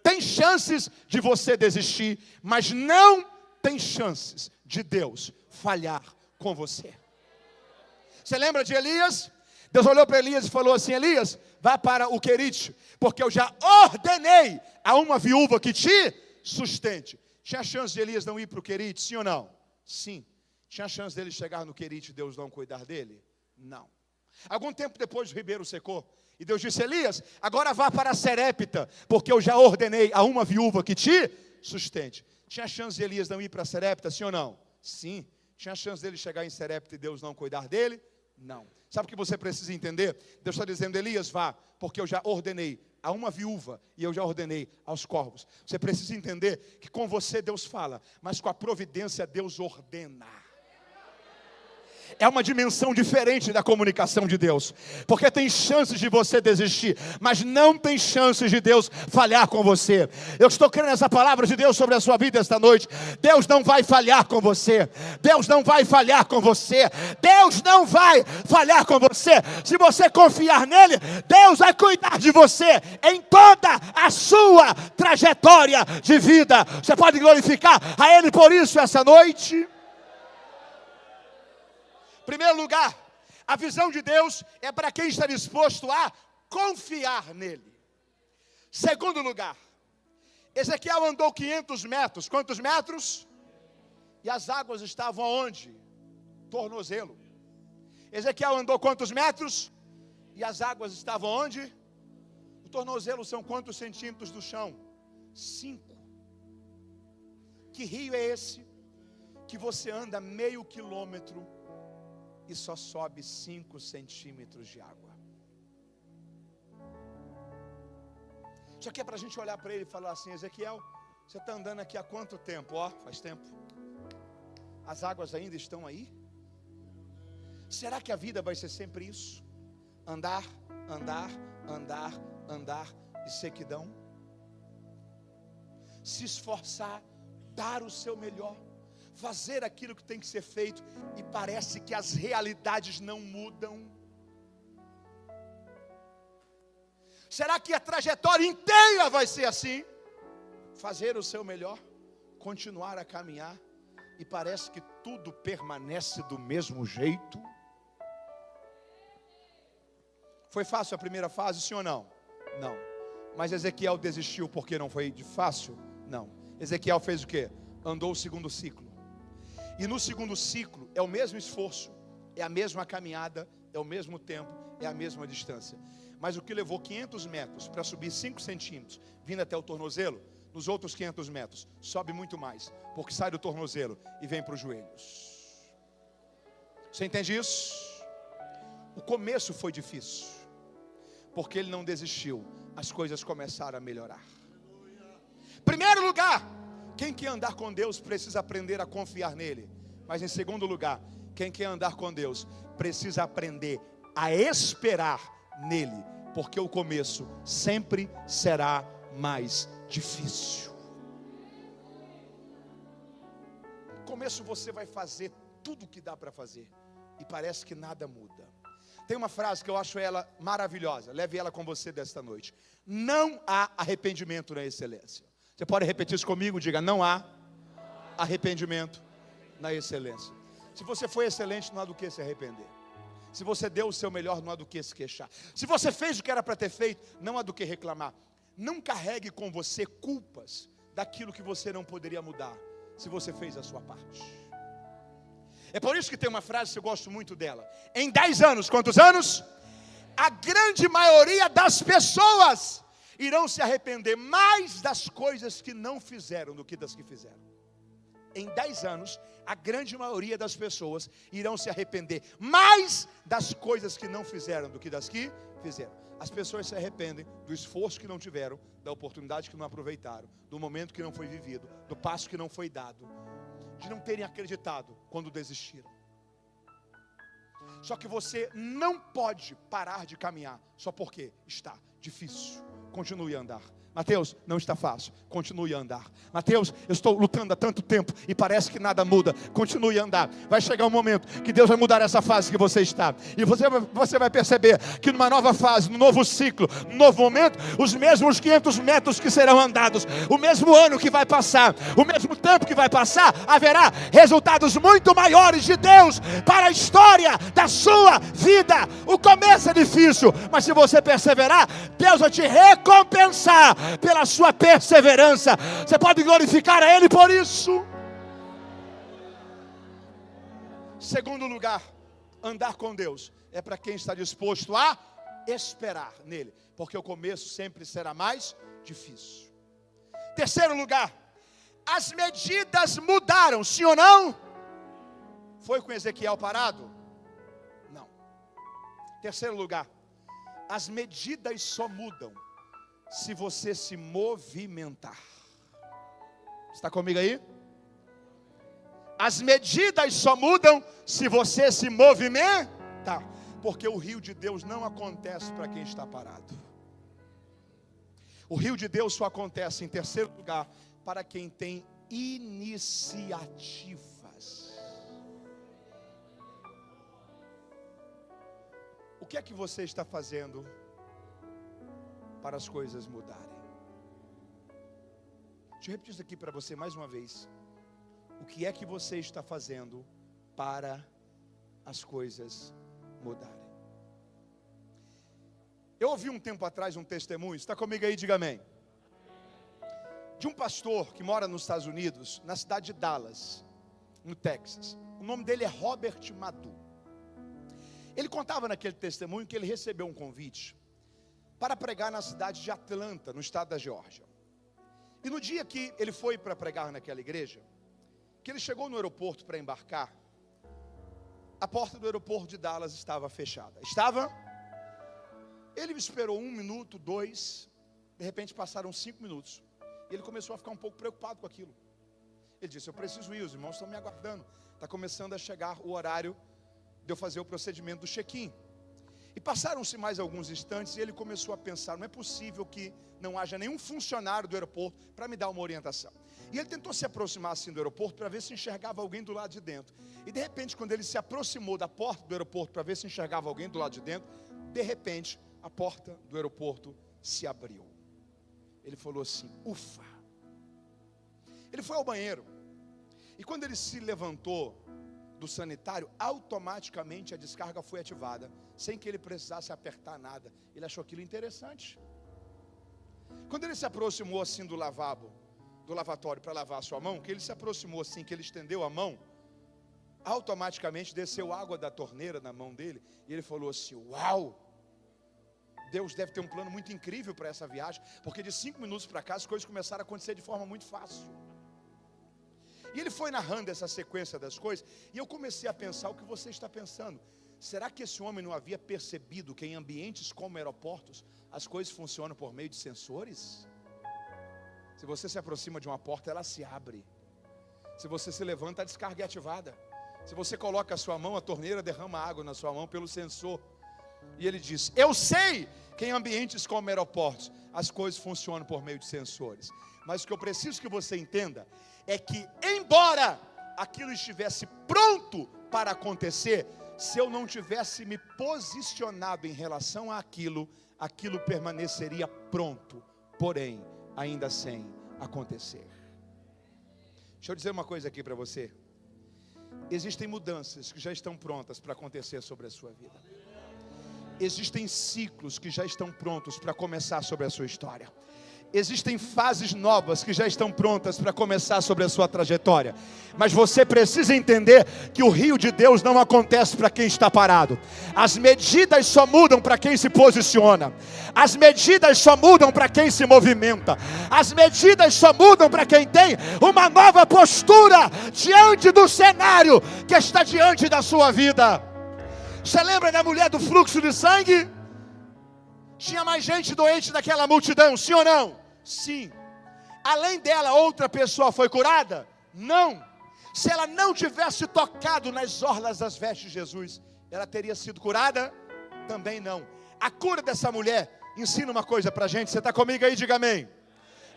Tem chances de você desistir, mas não tem chances de Deus falhar com você. Você lembra de Elias? Deus olhou para Elias e falou assim: Elias, vá para o Querite, porque eu já ordenei a uma viúva que te sustente. Tinha chance de Elias não ir para o Querite, sim ou não? Sim. Tinha chance dele chegar no Querite e Deus não cuidar dele? Não. Algum tempo depois o ribeiro secou, e Deus disse: Elias, agora vá para Serepta, porque eu já ordenei a uma viúva que te sustente. Tinha chance de Elias não ir para Serepta, sim ou não? Sim. Tinha chance dele chegar em Serepta e Deus não cuidar dele? Não. Sabe o que você precisa entender? Deus está dizendo: Elias, vá, porque eu já ordenei a uma viúva e eu já ordenei aos corvos. Você precisa entender que com você Deus fala, mas com a providência Deus ordena. É uma dimensão diferente da comunicação de Deus. Porque tem chances de você desistir, mas não tem chances de Deus falhar com você. Eu estou crendo nessa palavra de Deus sobre a sua vida esta noite. Deus não vai falhar com você. Deus não vai falhar com você. Deus não vai falhar com você. Se você confiar nele, Deus vai cuidar de você em toda a sua trajetória de vida. Você pode glorificar a ele por isso essa noite? Primeiro lugar, a visão de Deus é para quem está disposto a confiar nele. Segundo lugar, Ezequiel andou 500 metros. Quantos metros? E as águas estavam aonde? Tornozelo. Ezequiel andou quantos metros? E as águas estavam onde? O tornozelo são quantos centímetros do chão? 5. Que rio é esse que você anda meio quilômetro e só sobe 5 centímetros de água? Isso aqui é para a gente olhar para ele e falar assim: Ezequiel, você está andando aqui há quanto tempo? Ó, faz tempo. As águas ainda estão aí? Será que a vida vai ser sempre isso? Andar, andar, andar, andar e sequidão? Se esforçar, dar o seu melhor, fazer aquilo que tem que ser feito, e parece que as realidades não mudam. Será que a trajetória inteira vai ser assim? Fazer o seu melhor, continuar a caminhar, e parece que tudo permanece do mesmo jeito. Foi fácil a primeira fase, sim ou não? Não. Mas Ezequiel desistiu porque não foi de fácil? Não. Ezequiel fez o quê? Andou o segundo ciclo. E no segundo ciclo é o mesmo esforço, é a mesma caminhada, é o mesmo tempo, é a mesma distância. Mas o que levou 500 metros para subir 5 centímetros, vindo até o tornozelo, nos outros 500 metros, sobe muito mais, porque sai do tornozelo e vem para os joelhos. Você entende isso? O começo foi difícil, porque ele não desistiu, as coisas começaram a melhorar. Primeiro lugar, quem quer andar com Deus precisa aprender a confiar nele. Mas em segundo lugar, quem quer andar com Deus precisa aprender a esperar nele, porque o começo sempre será mais difícil. No começo você vai fazer tudo o que dá para fazer, e parece que nada muda. Tem uma frase que eu acho ela maravilhosa, leve ela com você desta noite: não há arrependimento na excelência. Você pode repetir isso comigo? Diga: não há arrependimento na excelência. Se você foi excelente, não há do que se arrepender. Se você deu o seu melhor, não há do que se queixar. Se você fez o que era para ter feito, não há do que reclamar. Não carregue com você culpas daquilo que você não poderia mudar, se você fez a sua parte. É por isso que tem uma frase que eu gosto muito dela: em 10 anos, quantos anos? A grande maioria das pessoas irão se arrepender mais das coisas que não fizeram do que das que fizeram. Em 10 anos, a grande maioria das pessoas irão se arrepender mais das coisas que não fizeram do que das que fizeram. As pessoas se arrependem do esforço que não tiveram, da oportunidade que não aproveitaram, do momento que não foi vivido, do passo que não foi dado, de não terem acreditado quando desistiram. Só que você não pode parar de caminhar só porque está difícil. Continue a andar. Mateus, não está fácil, continue a andar. Mateus, eu estou lutando há tanto tempo e parece que nada muda. Continue a andar. Vai chegar um momento que Deus vai mudar essa fase que você está, e você vai perceber que numa nova fase, num novo ciclo, num novo momento, os mesmos 500 metros que serão andados, o mesmo ano que vai passar, o mesmo tempo que vai passar, haverá resultados muito maiores de Deus para a história da sua vida. O começo é difícil, mas se você perseverar, Deus vai te recompensar pela sua perseverança. Você pode glorificar a Ele por isso. Segundo lugar, andar com Deus é para quem está disposto a esperar nele, porque o começo sempre será mais difícil. Terceiro lugar, as medidas mudaram, sim ou não? Foi com Ezequiel parado? Não. Terceiro lugar, as medidas só mudam se você se movimentar. Está comigo aí? As medidas só mudam se você se movimentar, porque o rio de Deus não acontece para quem está parado. O rio de Deus só acontece, em terceiro lugar, para quem tem iniciativas. O que é que você está fazendo para as coisas mudarem? Deixa eu repetir isso aqui para você mais uma vez. O que é que você está fazendo para as coisas mudarem? Eu ouvi um tempo atrás um testemunho, está comigo aí, diga amém, de um pastor que mora nos Estados Unidos, na cidade de Dallas, no Texas. O nome dele é Robert Madu. Ele contava naquele testemunho que ele recebeu um convite para pregar na cidade de Atlanta, no estado da Geórgia. E no dia que ele foi para pregar naquela igreja, que ele chegou no aeroporto para embarcar, a porta do aeroporto de Dallas estava fechada. Estava? Ele esperou 1 minuto, 2, De repente passaram 5 minutos. E ele começou a ficar um pouco preocupado com aquilo. Ele disse: eu preciso ir, os irmãos estão me aguardando. Está começando a chegar o horário de eu fazer o procedimento do check-in. E passaram-se mais alguns instantes e ele começou a pensar: não é possível que não haja nenhum funcionário do aeroporto para me dar uma orientação. E ele tentou se aproximar assim do aeroporto para ver se enxergava alguém do lado de dentro. E de repente, quando ele se aproximou da porta do aeroporto para ver se enxergava alguém do lado de dentro, de repente, a porta do aeroporto se abriu. Ele falou assim: ufa. Ele foi ao banheiro. E quando ele se levantou do sanitário, automaticamente a descarga foi ativada, sem que ele precisasse apertar nada. Ele achou aquilo interessante. Quando ele se aproximou assim do lavatório para lavar a sua mão, que ele se aproximou assim, que ele estendeu a mão, automaticamente desceu água da torneira na mão dele, e ele falou assim: uau! Deus deve ter um plano muito incrível para essa viagem, porque de 5 minutos para cá as coisas começaram a acontecer de forma muito fácil. E ele foi narrando essa sequência das coisas, e eu comecei a pensar o que você está pensando. Será que esse homem não havia percebido que em ambientes como aeroportos as coisas funcionam por meio de sensores? Se você se aproxima de uma porta, ela se abre. Se você se levanta, a descarga é ativada. Se você coloca a sua mão, a torneira derrama água na sua mão pelo sensor. E ele diz: eu sei que em ambientes como aeroportos as coisas funcionam por meio de sensores. Mas o que eu preciso que você entenda é que, embora aquilo estivesse pronto para acontecer, se eu não tivesse me posicionado em relação àquilo, aquilo permaneceria pronto, porém ainda sem acontecer. Deixa eu dizer uma coisa aqui para você. Existem mudanças que já estão prontas para acontecer sobre a sua vida. Existem ciclos que já estão prontos para começar sobre a sua história. Existem fases novas que já estão prontas para começar sobre a sua trajetória. Mas você precisa entender que o rio de Deus não acontece para quem está parado. As medidas só mudam para quem se posiciona. As medidas só mudam para quem se movimenta. As medidas só mudam para quem tem uma nova postura diante do cenário que está diante da sua vida. Você lembra da mulher do fluxo de sangue? Tinha mais gente doente naquela multidão, sim ou não? Sim. Além dela, outra pessoa foi curada? Não. Se ela não tivesse tocado nas orlas das vestes de Jesus, ela teria sido curada? Também não. A cura dessa mulher ensina uma coisa pra gente. Você está comigo aí? Diga amém.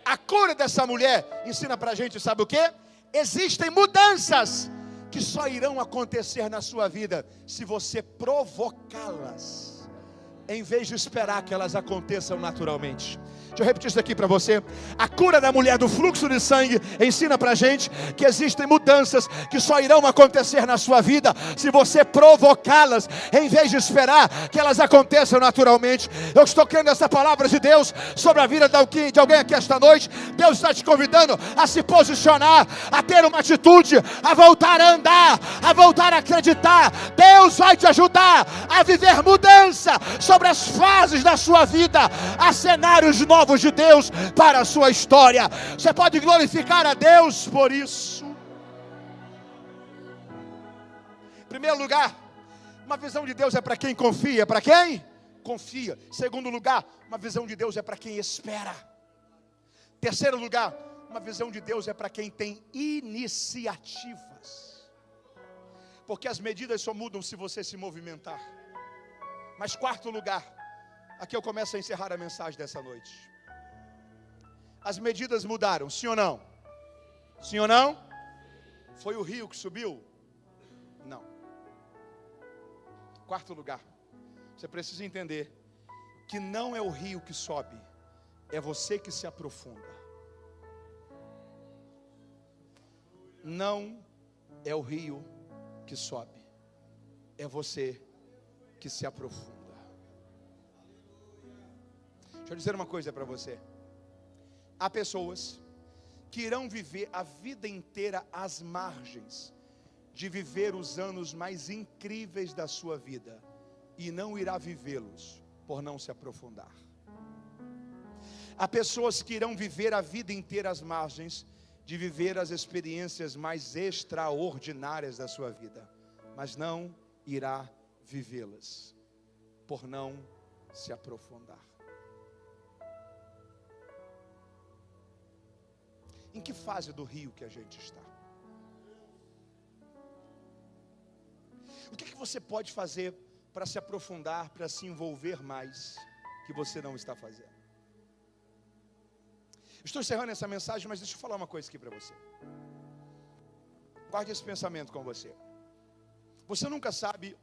A cura dessa mulher ensina pra gente, sabe o quê? Existem mudanças que só irão acontecer na sua vida se você provocá-las, em vez de esperar que elas aconteçam naturalmente. Deixa eu repetir isso aqui para você. A cura da mulher do fluxo de sangue ensina para a gente que existem mudanças que só irão acontecer na sua vida se você provocá-las, em vez de esperar que elas aconteçam naturalmente. Eu estou querendo essa palavra de Deus sobre a vida de alguém aqui esta noite. Deus está te convidando a se posicionar, a ter uma atitude, a voltar a andar, a voltar a acreditar. Deus vai te ajudar a viver mudança sobre as fases da sua vida, a cenários novos de Deus para a sua história. Você pode glorificar a Deus por isso. Em primeiro lugar, uma visão de Deus é para quem confia. Para quem? Confia. Segundo lugar, uma visão de Deus é para quem espera. Terceiro lugar, uma visão de Deus é para quem tem iniciativas. Porque as medidas só mudam se você se movimentar. Mas quarto lugar, aqui eu começo a encerrar a mensagem dessa noite. As medidas mudaram, sim ou não? Sim ou não? Foi o rio que subiu? Não. Quarto lugar, você precisa entender que não é o rio que sobe, é você que se aprofunda. Não é o rio que sobe, é você que se aprofunda. Deixa eu dizer uma coisa para você. Há pessoas que irão viver a vida inteira às margens de viver os anos mais incríveis da sua vida e não irá vivê-los por não se aprofundar. Há pessoas que irão viver a vida inteira às margens de viver as experiências mais extraordinárias da sua vida, mas não irá vivê-las por não se aprofundar. Em que fase do rio que a gente está? O que você pode fazer para se aprofundar, para se envolver mais, que você não está fazendo? Estou encerrando essa mensagem, mas deixa eu falar uma coisa aqui para você. Guarde esse pensamento com você. Você nunca sabe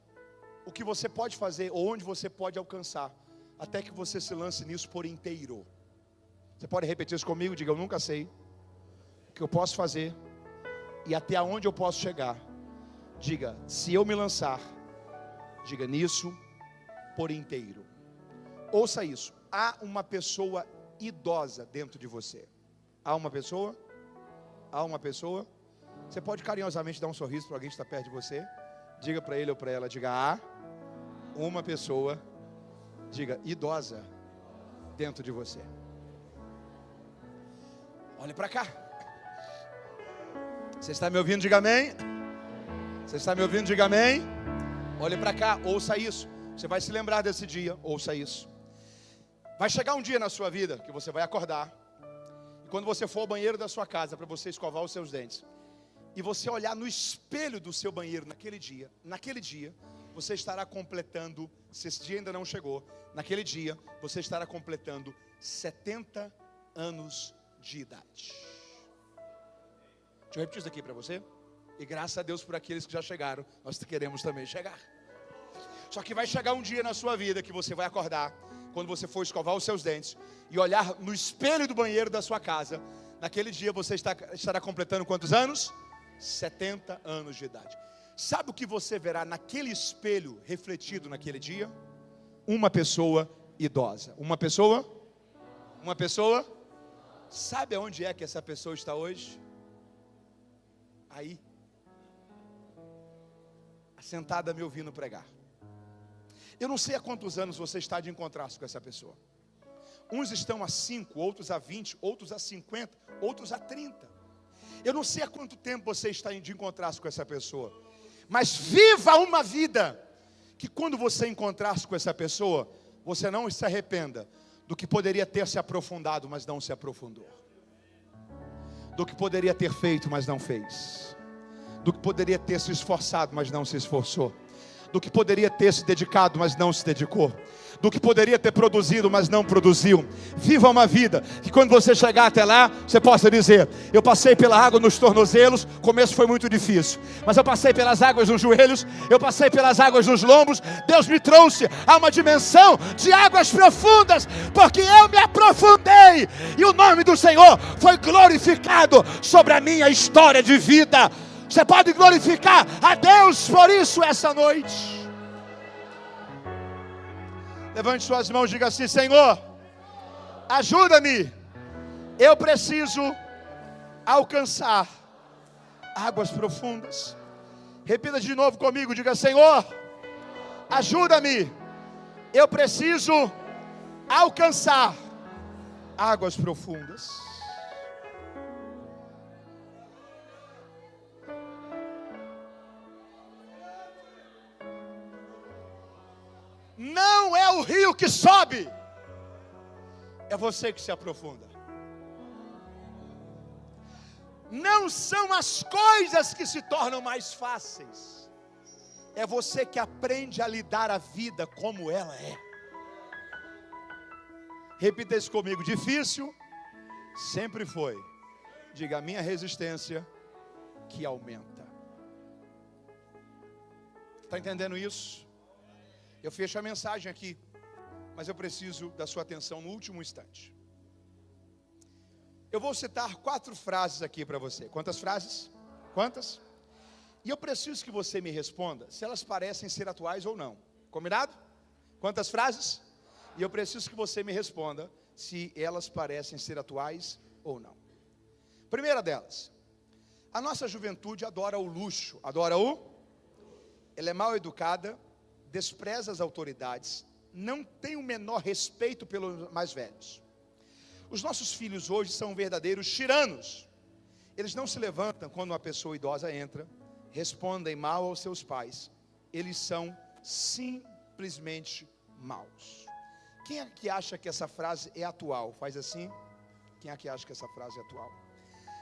o que você pode fazer ou onde você pode alcançar, até que você se lance nisso por inteiro. Você pode repetir isso comigo? Diga: eu nunca sei o que eu posso fazer e até onde eu posso chegar. Diga: se eu me lançar, diga nisso por inteiro. Ouça isso: há uma pessoa idosa dentro de você. Há uma pessoa? Há uma pessoa? Você pode carinhosamente dar um sorriso para alguém que está perto de você. Diga para ele ou para ela, diga: há uma pessoa, diga, idosa dentro de você. Olhe para cá. Você está me ouvindo? Diga amém. Você está me ouvindo? Diga amém. Olhe para cá, ouça isso. Você vai se lembrar desse dia, ouça isso. Vai chegar um dia na sua vida que você vai acordar, e quando você for ao banheiro da sua casa para você escovar os seus dentes, e você olhar no espelho do seu banheiro naquele dia, você estará completando, se esse dia ainda não chegou, naquele dia você estará completando 70 anos de idade. Deixa eu repetir isso aqui para você. E graças a Deus por aqueles que já chegaram, nós queremos também chegar. Só que vai chegar um dia na sua vida que você vai acordar, quando você for escovar os seus dentes e olhar no espelho do banheiro da sua casa, naquele dia você estará completando quantos anos? 70 anos de idade. Sabe o que você verá naquele espelho refletido naquele dia? Uma pessoa idosa. Uma pessoa? Sabe aonde é que essa pessoa está hoje? Aí, sentada me ouvindo pregar. Eu não sei há quantos anos você está de encontrar-se com essa pessoa. Uns estão há 5, outros há 20, outros há 50, outros há 30. Eu não sei há quanto tempo você está de encontrar-se com essa pessoa. Mas viva uma vida que quando você encontrar-se com essa pessoa, você não se arrependa do que poderia ter se aprofundado, mas não se aprofundou. Do que poderia ter feito, mas não fez. Do que poderia ter se esforçado, mas não se esforçou. Do que poderia ter se dedicado, mas não se dedicou. Do que poderia ter produzido, mas não produziu. Viva uma vida que quando você chegar até lá, você possa dizer: eu passei pela água nos tornozelos, o começo foi muito difícil, mas eu passei pelas águas nos joelhos, eu passei pelas águas nos lombos. Deus me trouxe a uma dimensão de águas profundas, porque eu me aprofundei, e o nome do Senhor foi glorificado sobre a minha história de vida. Você pode glorificar a Deus por isso essa noite. Levante suas mãos e diga assim: Senhor, ajuda-me. Eu preciso alcançar águas profundas. Repita de novo comigo, diga: Senhor, ajuda-me. Eu preciso alcançar águas profundas. Não é o rio que sobe, é você que se aprofunda. Não são as coisas que se tornam mais fáceis, é você que aprende a lidar a vida como ela é. Repita isso comigo: difícil sempre foi. Diga: a minha resistência que aumenta. Está entendendo isso? Eu fecho a mensagem aqui, mas eu preciso da sua atenção no último instante. Eu vou citar 4 frases aqui para você. Quantas frases? Quantas? E eu preciso que você me responda se elas parecem ser atuais ou não. Combinado? Quantas frases? E eu preciso que você me responda se elas parecem ser atuais ou não. Primeira delas: a nossa juventude adora o luxo. Ela é mal educada, despreza as autoridades, não tem o menor respeito pelos mais velhos. Os nossos filhos hoje são verdadeiros tiranos. Eles não se levantam quando uma pessoa idosa entra, respondem mal aos seus pais. Eles são simplesmente maus. Quem é que acha que essa frase é atual? Faz assim. Quem é que acha que essa frase é atual?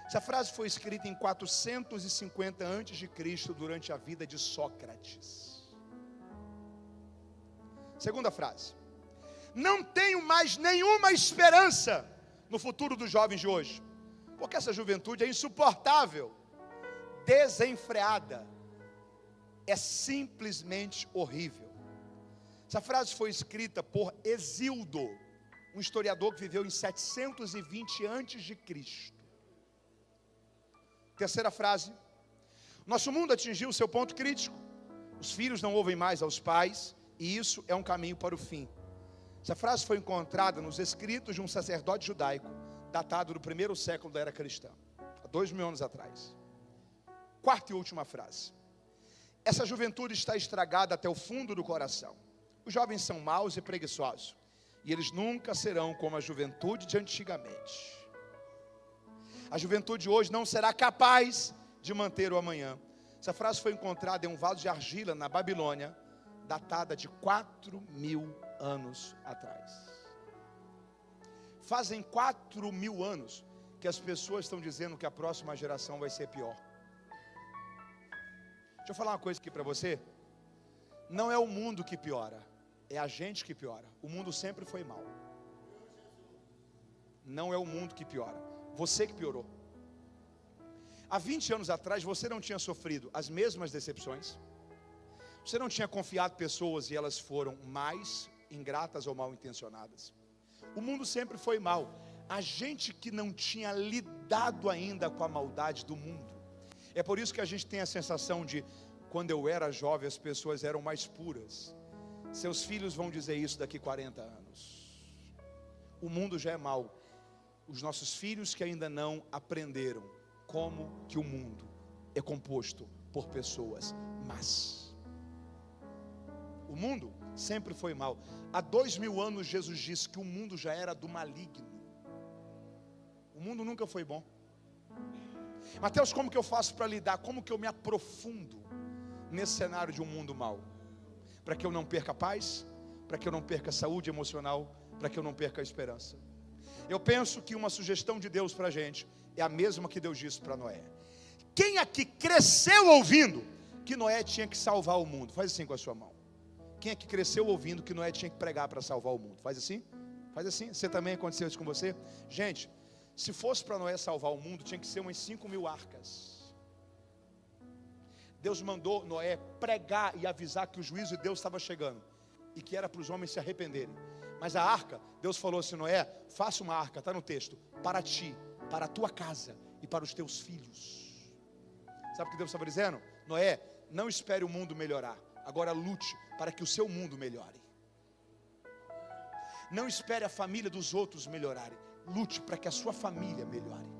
Essa frase foi escrita em 450 a.C., durante a vida de Sócrates. Segunda frase: não tenho mais nenhuma esperança no futuro dos jovens de hoje, porque essa juventude é insuportável, desenfreada, é simplesmente horrível. Essa frase foi escrita por Hesíodo, um historiador que viveu em 720 a.C. Terceira frase: nosso mundo atingiu seu ponto crítico. Os filhos não ouvem mais aos pais, e isso é um caminho para o fim. Essa frase foi encontrada nos escritos de um sacerdote judaico, datado do 1º século da era cristã, há 2000 anos atrás. Quarta e última frase: essa juventude está estragada até o fundo do coração. Os jovens são maus e preguiçosos, e eles nunca serão como a juventude de antigamente. A juventude de hoje não será capaz de manter o amanhã. Essa frase foi encontrada em um vaso de argila na Babilônia, datada de 4.000 anos atrás. Fazem 4.000 anos que as pessoas estão dizendo que a próxima geração vai ser pior. Deixa eu falar uma coisa aqui para você. Não é o mundo que piora, é a gente que piora. O mundo sempre foi mal. Não é o mundo que piora, você que piorou. Há 20 anos atrás você não tinha sofrido as mesmas decepções. Você não tinha confiado em pessoas e elas foram mais ingratas ou mal intencionadas. O mundo sempre foi mal. A gente que não tinha lidado ainda com a maldade do mundo. É por isso que a gente tem a sensação de, quando eu era jovem, as pessoas eram mais puras. Seus filhos vão dizer isso daqui 40 anos. O mundo já é mau. Os nossos filhos que ainda não aprenderam como que o mundo é composto por pessoas más. O mundo sempre foi mal. Há 2000 anos Jesus disse que o mundo já era do maligno. O mundo nunca foi bom. Mateus, como que eu faço para lidar? Como que eu me aprofundo nesse cenário de um mundo mau? Para que eu não perca a paz, para que eu não perca a saúde emocional, para que eu não perca a esperança. Eu penso que uma sugestão de Deus para a gente é a mesma que Deus disse para Noé. Quem aqui cresceu ouvindo que Noé tinha que salvar o mundo? Faz assim com a sua mão. Quem aqui cresceu ouvindo que Noé tinha que pregar para salvar o mundo? Faz assim? Faz assim. Você também aconteceu isso com você? Gente, se fosse para Noé salvar o mundo, tinha que ser umas 5.000 arcas. Deus mandou Noé pregar e avisar que o juízo de Deus estava chegando e que era para os homens se arrependerem. Mas a arca, Deus falou assim: Noé, faça uma arca, está no texto, para ti, para a tua casa e para os teus filhos. Sabe o que Deus estava dizendo? Noé, não espere o mundo melhorar, agora lute para que o seu mundo melhore. Não espere a família dos outros melhorarem, lute para que a sua família melhore.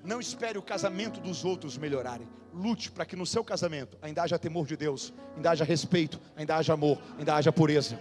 Não espere o casamento dos outros melhorarem, lute para que no seu casamento ainda haja temor de Deus, ainda haja respeito, ainda haja amor, ainda haja pureza.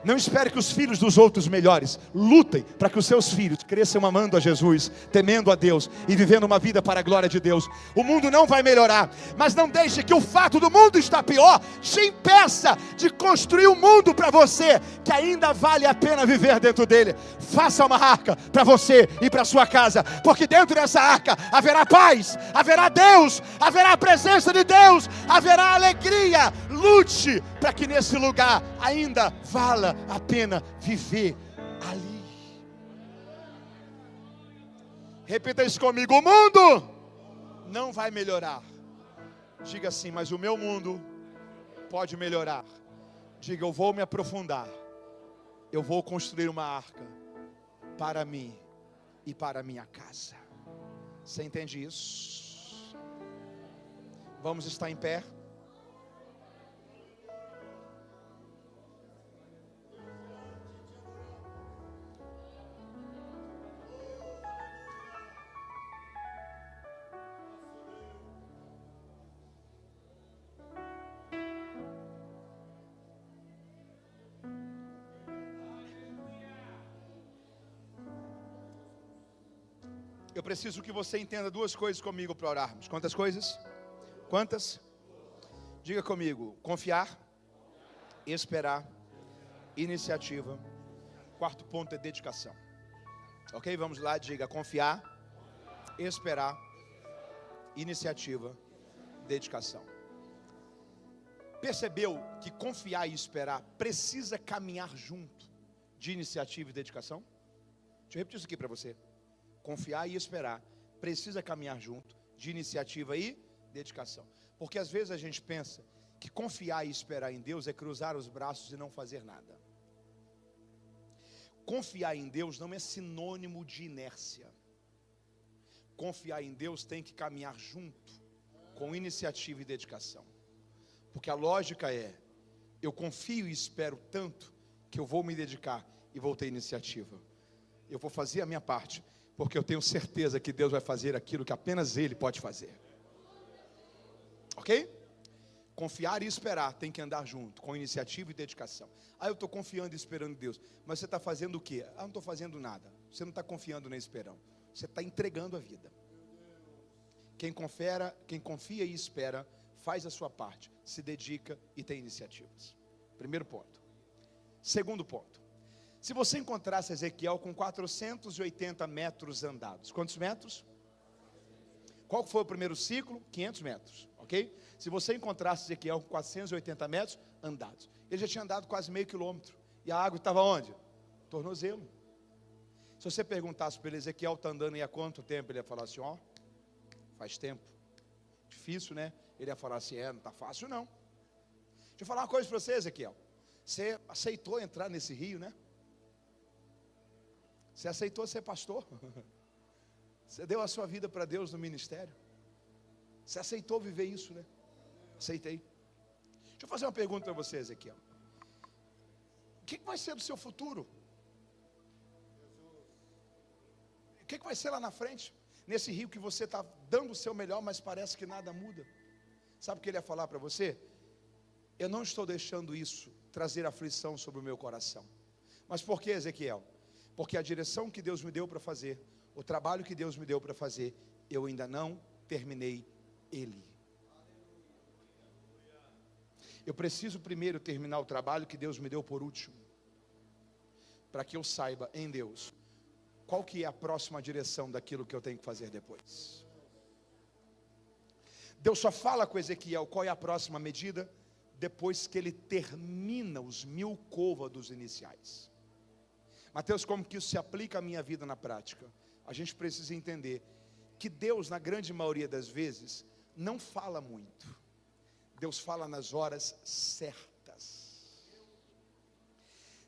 Não espere que os filhos dos outros melhores, lutem para que os seus filhos cresçam amando a Jesus, temendo a Deus e vivendo uma vida para a glória de Deus. O mundo não vai melhorar, mas não deixe que o fato do mundo estar pior te impeça de construir um mundo para você que ainda vale a pena viver dentro dele. Faça uma arca para você e para sua casa, porque dentro dessa arca haverá paz, haverá Deus, haverá a presença de Deus, haverá alegria. Lute para que nesse lugar ainda vala a pena viver ali. Repita isso comigo: o mundo não vai melhorar. Diga assim: mas o meu mundo pode melhorar. Diga: eu vou me aprofundar. Eu vou construir uma arca para mim e para a minha casa. Você entende isso? Vamos estar em pé. Eu preciso que você entenda duas coisas comigo para orarmos. Quantas coisas? Quantas? Diga comigo: confiar, esperar, iniciativa. Quarto ponto é dedicação. Ok? Vamos lá, diga: confiar, esperar, iniciativa, dedicação. Percebeu que confiar e esperar precisa caminhar junto de iniciativa e dedicação? Deixa eu repetir isso aqui para você. Confiar e esperar precisa caminhar junto de iniciativa e dedicação. Porque às vezes a gente pensa que confiar e esperar em Deus é cruzar os braços e não fazer nada. Confiar em Deus não é sinônimo de inércia. Confiar em Deus tem que caminhar junto com iniciativa e dedicação. Porque a lógica é, eu confio e espero tanto que eu vou me dedicar e vou ter iniciativa. Eu vou fazer a minha parte, porque eu tenho certeza que Deus vai fazer aquilo que apenas Ele pode fazer. Ok? Confiar e esperar tem que andar junto, com iniciativa e dedicação. Eu estou confiando e esperando em Deus, mas você está fazendo o quê? Não estou fazendo nada. Você não está confiando nem esperando, você está entregando a vida. Quem confia e espera, faz a sua parte, se dedica e tem iniciativas. Primeiro ponto. Segundo ponto. Se você encontrasse Ezequiel com 480 metros andados, quantos metros? Qual foi o primeiro ciclo? 500 metros, ok? Se você encontrasse Ezequiel com 480 metros andados, ele já tinha andado quase meio quilômetro, e a água estava onde? Tornozelo. Se você perguntasse para ele, Ezequiel está andando aí há quanto tempo? Ele ia falar assim, faz tempo. Difícil, né? Ele ia falar assim, não está fácil não. Deixa eu falar uma coisa para você, Ezequiel. Você aceitou entrar nesse rio, né? Você aceitou ser pastor. Você deu a sua vida para Deus no ministério. Você aceitou viver isso, né? Aceitei. Deixa eu fazer uma pergunta para você, Ezequiel. O que vai ser do seu futuro? O que vai ser lá na frente? Nesse rio que você está dando o seu melhor, mas parece que nada muda. Sabe o que ele ia falar para você? Eu não estou deixando isso trazer aflição sobre o meu coração. Mas por que, Ezequiel? Porque a direção que Deus me deu para fazer, o trabalho que Deus me deu para fazer, eu ainda não terminei ele. Eu preciso primeiro terminar o trabalho que Deus me deu por último, para que eu saiba em Deus qual que é a próxima direção daquilo que eu tenho que fazer depois. Deus só fala com Ezequiel qual é a próxima medida depois que ele termina os 1000 côvados iniciais. Mateus, como que isso se aplica à minha vida na prática? A gente precisa entender que Deus, na grande maioria das vezes, não fala muito. Deus fala nas horas certas.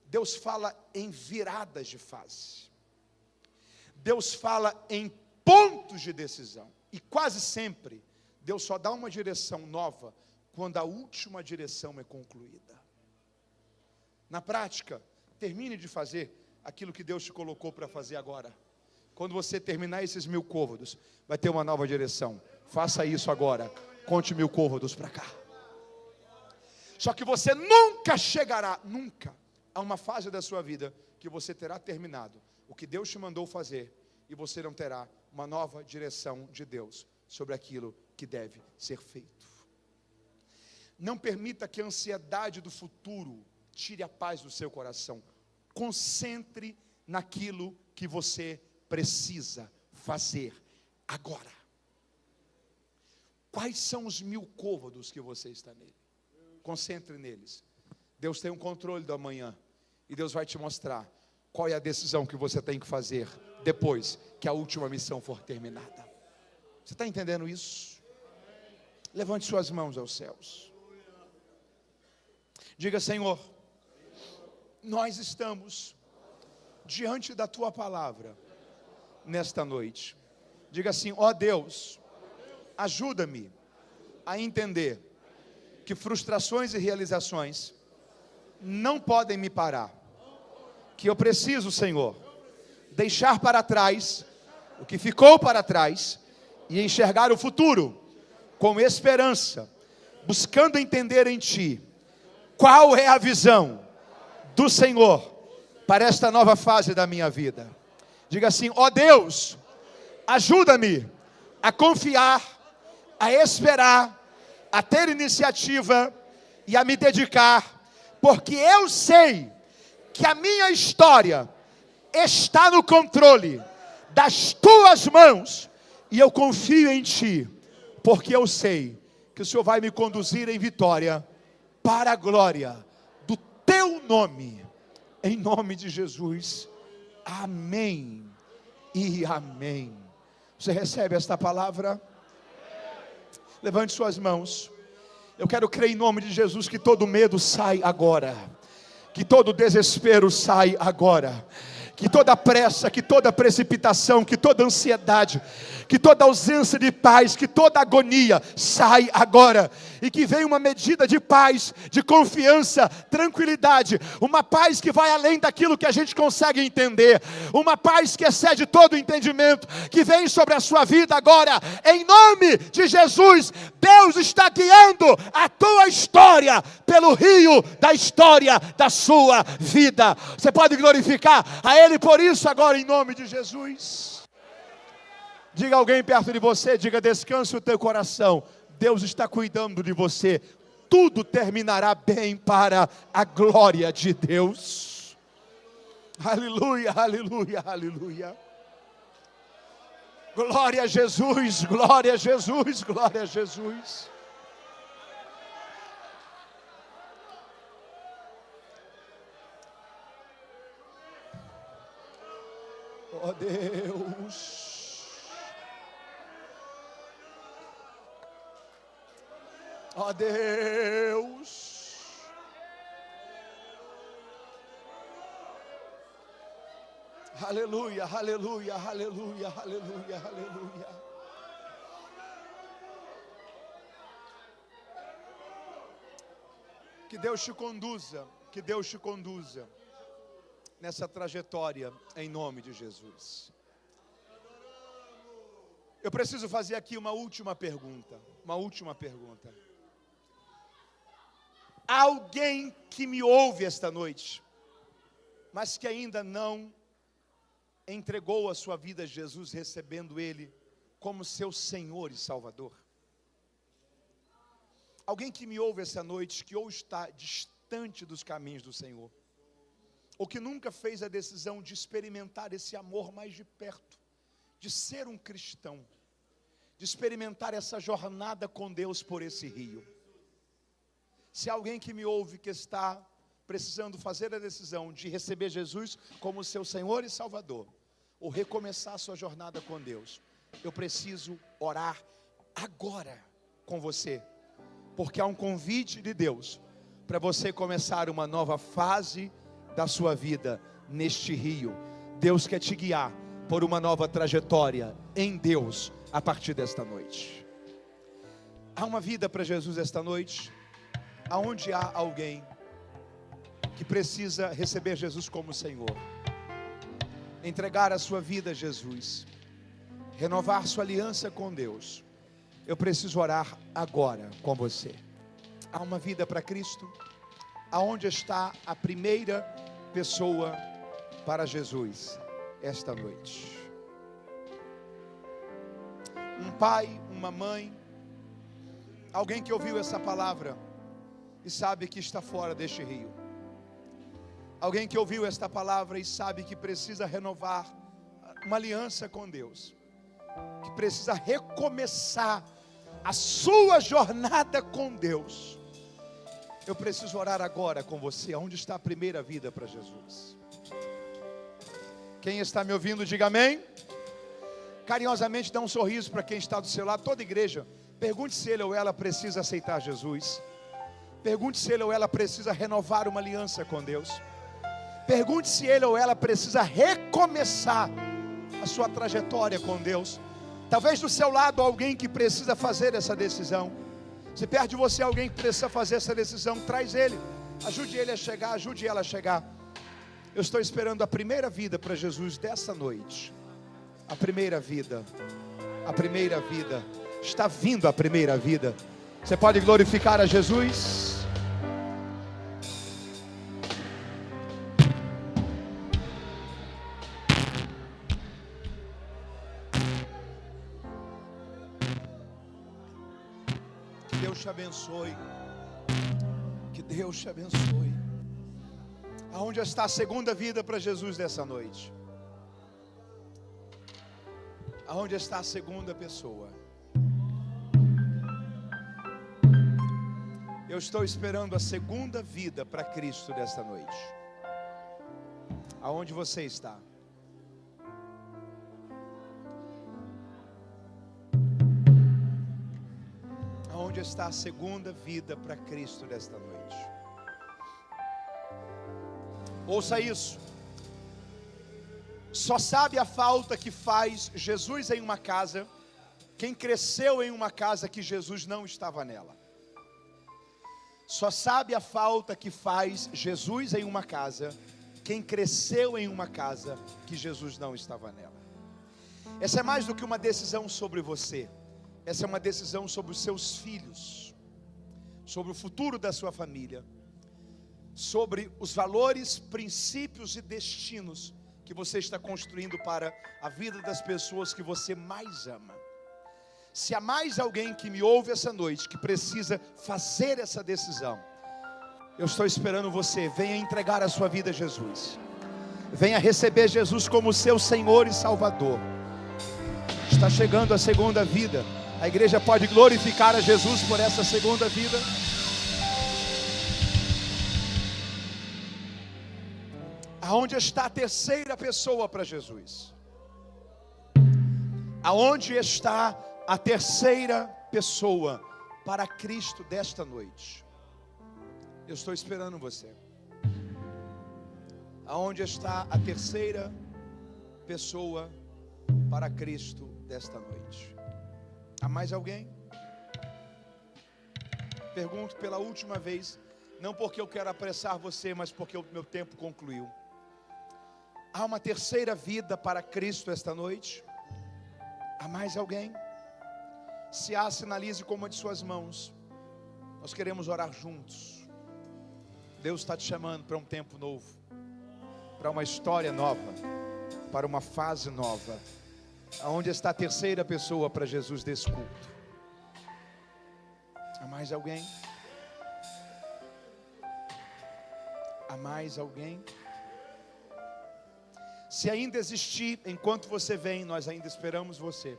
Deus fala em viradas de fase. Deus fala em pontos de decisão. E quase sempre, Deus só dá uma direção nova quando a última direção é concluída. Na prática, termine de fazer aquilo que Deus te colocou para fazer agora. Quando você terminar esses 1000 côvados, vai ter uma nova direção. Faça isso agora. Conte 1000 côvados para cá. Só que você nunca chegará, nunca, a uma fase da sua vida que você terá terminado o que Deus te mandou fazer e você não terá uma nova direção de Deus sobre aquilo que deve ser feito. Não permita que a ansiedade do futuro tire a paz do seu coração. Concentre naquilo que você precisa fazer agora. Quais são os 1000 côvados que você está nele? Concentre neles. Deus tem um controle do amanhã. E Deus vai te mostrar qual é a decisão que você tem que fazer depois que a última missão for terminada. Você está entendendo isso? Levante suas mãos aos céus. Diga, Senhor, nós estamos diante da Tua palavra nesta noite. Diga assim, ó Deus, ajuda-me a entender que frustrações e realizações não podem me parar. Que eu preciso, Senhor, deixar para trás o que ficou para trás e enxergar o futuro com esperança, buscando entender em Ti qual é a visão do Senhor para esta nova fase da minha vida. Diga assim, ó Deus, ajuda-me a confiar, a esperar, a ter iniciativa e a me dedicar, porque eu sei que a minha história está no controle das Tuas mãos e eu confio em Ti porque eu sei que o Senhor vai me conduzir em vitória para a glória do teu nome, em nome de Jesus. Amém e amém. Você recebe esta palavra? Levante suas mãos. Eu quero crer em nome de Jesus que todo medo sai agora, que todo desespero sai agora, que toda pressa, que toda precipitação, que toda ansiedade, que toda ausência de paz, que toda agonia sai agora, e que venha uma medida de paz, de confiança, tranquilidade, uma paz que vai além daquilo que a gente consegue entender, uma paz que excede todo o entendimento, que vem sobre a sua vida agora, em nome de Jesus. Deus está guiando a tua história pelo rio da história da sua vida. Você pode glorificar a Ele por isso agora, em nome de Jesus. Diga a alguém perto de você, diga: descanse o teu coração, Deus está cuidando de você, tudo terminará bem para a glória de Deus. Aleluia, aleluia, aleluia. Glória a Jesus, glória a Jesus, glória a Jesus. Oh Deus. Ó Deus, aleluia, aleluia, aleluia, aleluia, aleluia. Que Deus te conduza, que Deus te conduza nessa trajetória, em nome de Jesus. Eu preciso fazer aqui uma última pergunta, Alguém que me ouve esta noite, mas que ainda não entregou a sua vida a Jesus, recebendo Ele como seu Senhor e Salvador. Alguém que me ouve esta noite, que ou está distante dos caminhos do Senhor, ou que nunca fez a decisão de experimentar esse amor mais de perto, de ser um cristão, de experimentar essa jornada com Deus por esse rio. Se alguém que me ouve que está precisando fazer a decisão de receber Jesus como seu Senhor e Salvador, ou recomeçar a sua jornada com Deus, eu preciso orar agora com você, porque há um convite de Deus para você começar uma nova fase da sua vida neste rio. Deus quer te guiar por uma nova trajetória em Deus a partir desta noite. Há uma vida para Jesus esta noite? Aonde há alguém que precisa receber Jesus como Senhor, entregar a sua vida a Jesus, renovar sua aliança com Deus, eu preciso orar agora com você. Há uma vida para Cristo? Aonde está a primeira pessoa para Jesus esta noite? Um pai, uma mãe, alguém que ouviu essa palavra e sabe que está fora deste rio. Alguém que ouviu esta palavra e sabe que precisa renovar uma aliança com Deus, que precisa recomeçar a sua jornada com Deus. Eu preciso orar agora com você. Onde está a primeira vida para Jesus? Quem está me ouvindo, diga amém. Carinhosamente dá um sorriso para quem está do seu lado. Toda igreja, pergunte se ele ou ela precisa aceitar Jesus. Pergunte se ele ou ela precisa renovar uma aliança com Deus. Pergunte se ele ou ela precisa recomeçar a sua trajetória com Deus. Talvez do seu lado alguém que precisa fazer essa decisão. Se perto de você alguém que precisa fazer essa decisão, traz ele. Ajude ele a chegar, ajude ela a chegar. Eu estou esperando a primeira vida para Jesus dessa noite. A primeira vida. Está vindo a primeira vida. Você pode glorificar a Jesus? Que Deus te abençoe. Que Deus te abençoe. Aonde está a segunda vida para Jesus dessa noite? Aonde está a segunda pessoa? Eu estou esperando a segunda vida para Cristo desta noite. Aonde você está? Aonde está a segunda vida para Cristo desta noite? Ouça isso. Só sabe a falta que faz Jesus em uma casa quem cresceu em uma casa que Jesus não estava nela. Só sabe a falta que faz Jesus em uma casa quem cresceu em uma casa que Jesus não estava nela. Essa é mais do que uma decisão sobre você. Essa é uma decisão sobre os seus filhos, sobre o futuro da sua família, sobre os valores, princípios e destinos que você está construindo para a vida das pessoas que você mais ama. Se há mais alguém que me ouve essa noite, que precisa fazer essa decisão, eu estou esperando você. Venha entregar a sua vida a Jesus. Venha receber Jesus como seu Senhor e Salvador. Está chegando a segunda vida. A igreja pode glorificar a Jesus por essa segunda vida. Aonde está a terceira pessoa para Jesus? Aonde está a terceira pessoa para Cristo desta noite? Eu estou esperando você. Aonde está a terceira pessoa para Cristo desta noite? Há mais alguém? Pergunto pela última vez, não porque eu quero apressar você, mas porque o meu tempo concluiu. Há uma terceira vida para Cristo esta noite? Há mais alguém? Se há, sinalize com uma de suas mãos. Nós queremos orar juntos. Deus está te chamando para um tempo novo, para uma história nova, para uma fase nova. Aonde está a terceira pessoa para Jesus desse culto? Há mais alguém? Há mais alguém? Se ainda existir, enquanto você vem, nós ainda esperamos você.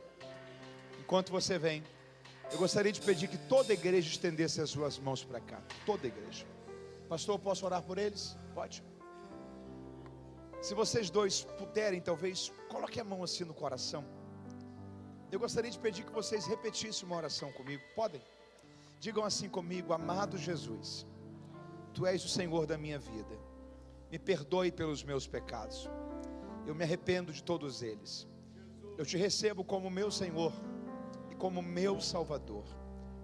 Enquanto você vem, eu gostaria de pedir que toda a igreja estendesse as suas mãos para cá. Toda a igreja. Pastor, eu posso orar por eles? Pode. Se vocês dois puderem, talvez, coloque a mão assim no coração. Eu gostaria de pedir que vocês repetissem uma oração comigo. Podem? Digam assim comigo: amado Jesus, Tu és o Senhor da minha vida. Me perdoe pelos meus pecados. Eu me arrependo de todos eles. Eu te recebo como meu Senhor e como meu Salvador.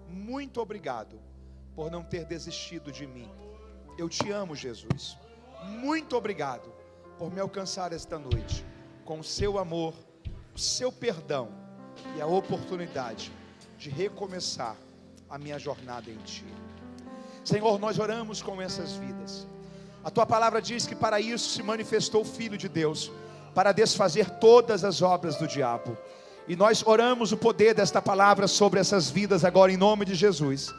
Muito obrigado por não ter desistido de mim. Eu te amo, Jesus. Muito obrigado por me alcançar esta noite com o seu amor, o seu perdão e a oportunidade de recomeçar a minha jornada em Ti. Senhor, nós oramos com essas vidas. A Tua palavra diz que para isso se manifestou o Filho de Deus, para desfazer todas as obras do diabo. E nós oramos o poder desta palavra sobre essas vidas agora em nome de Jesus.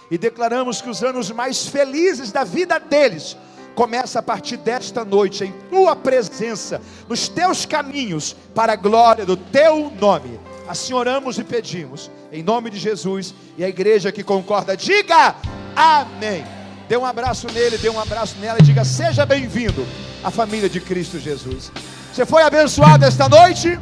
E declaramos que os anos mais felizes da vida deles começa a partir desta noite, em Tua presença, nos Teus caminhos, para a glória do Teu nome. Assim oramos e pedimos, em nome de Jesus. E a igreja que concorda, diga amém. Dê um abraço nele, dê um abraço nela e diga: seja bem-vindo à família de Cristo Jesus. Você foi abençoado esta noite?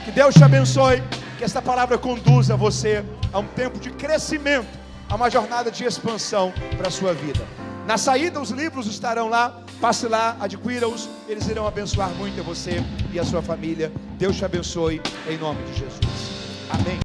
Que Deus te abençoe, que esta palavra conduza você a um tempo de crescimento, a uma jornada de expansão para a sua vida. Na saída os livros estarão lá, passe lá, adquira-os, eles irão abençoar muito a você e a sua família. Deus te abençoe em nome de Jesus. Amém.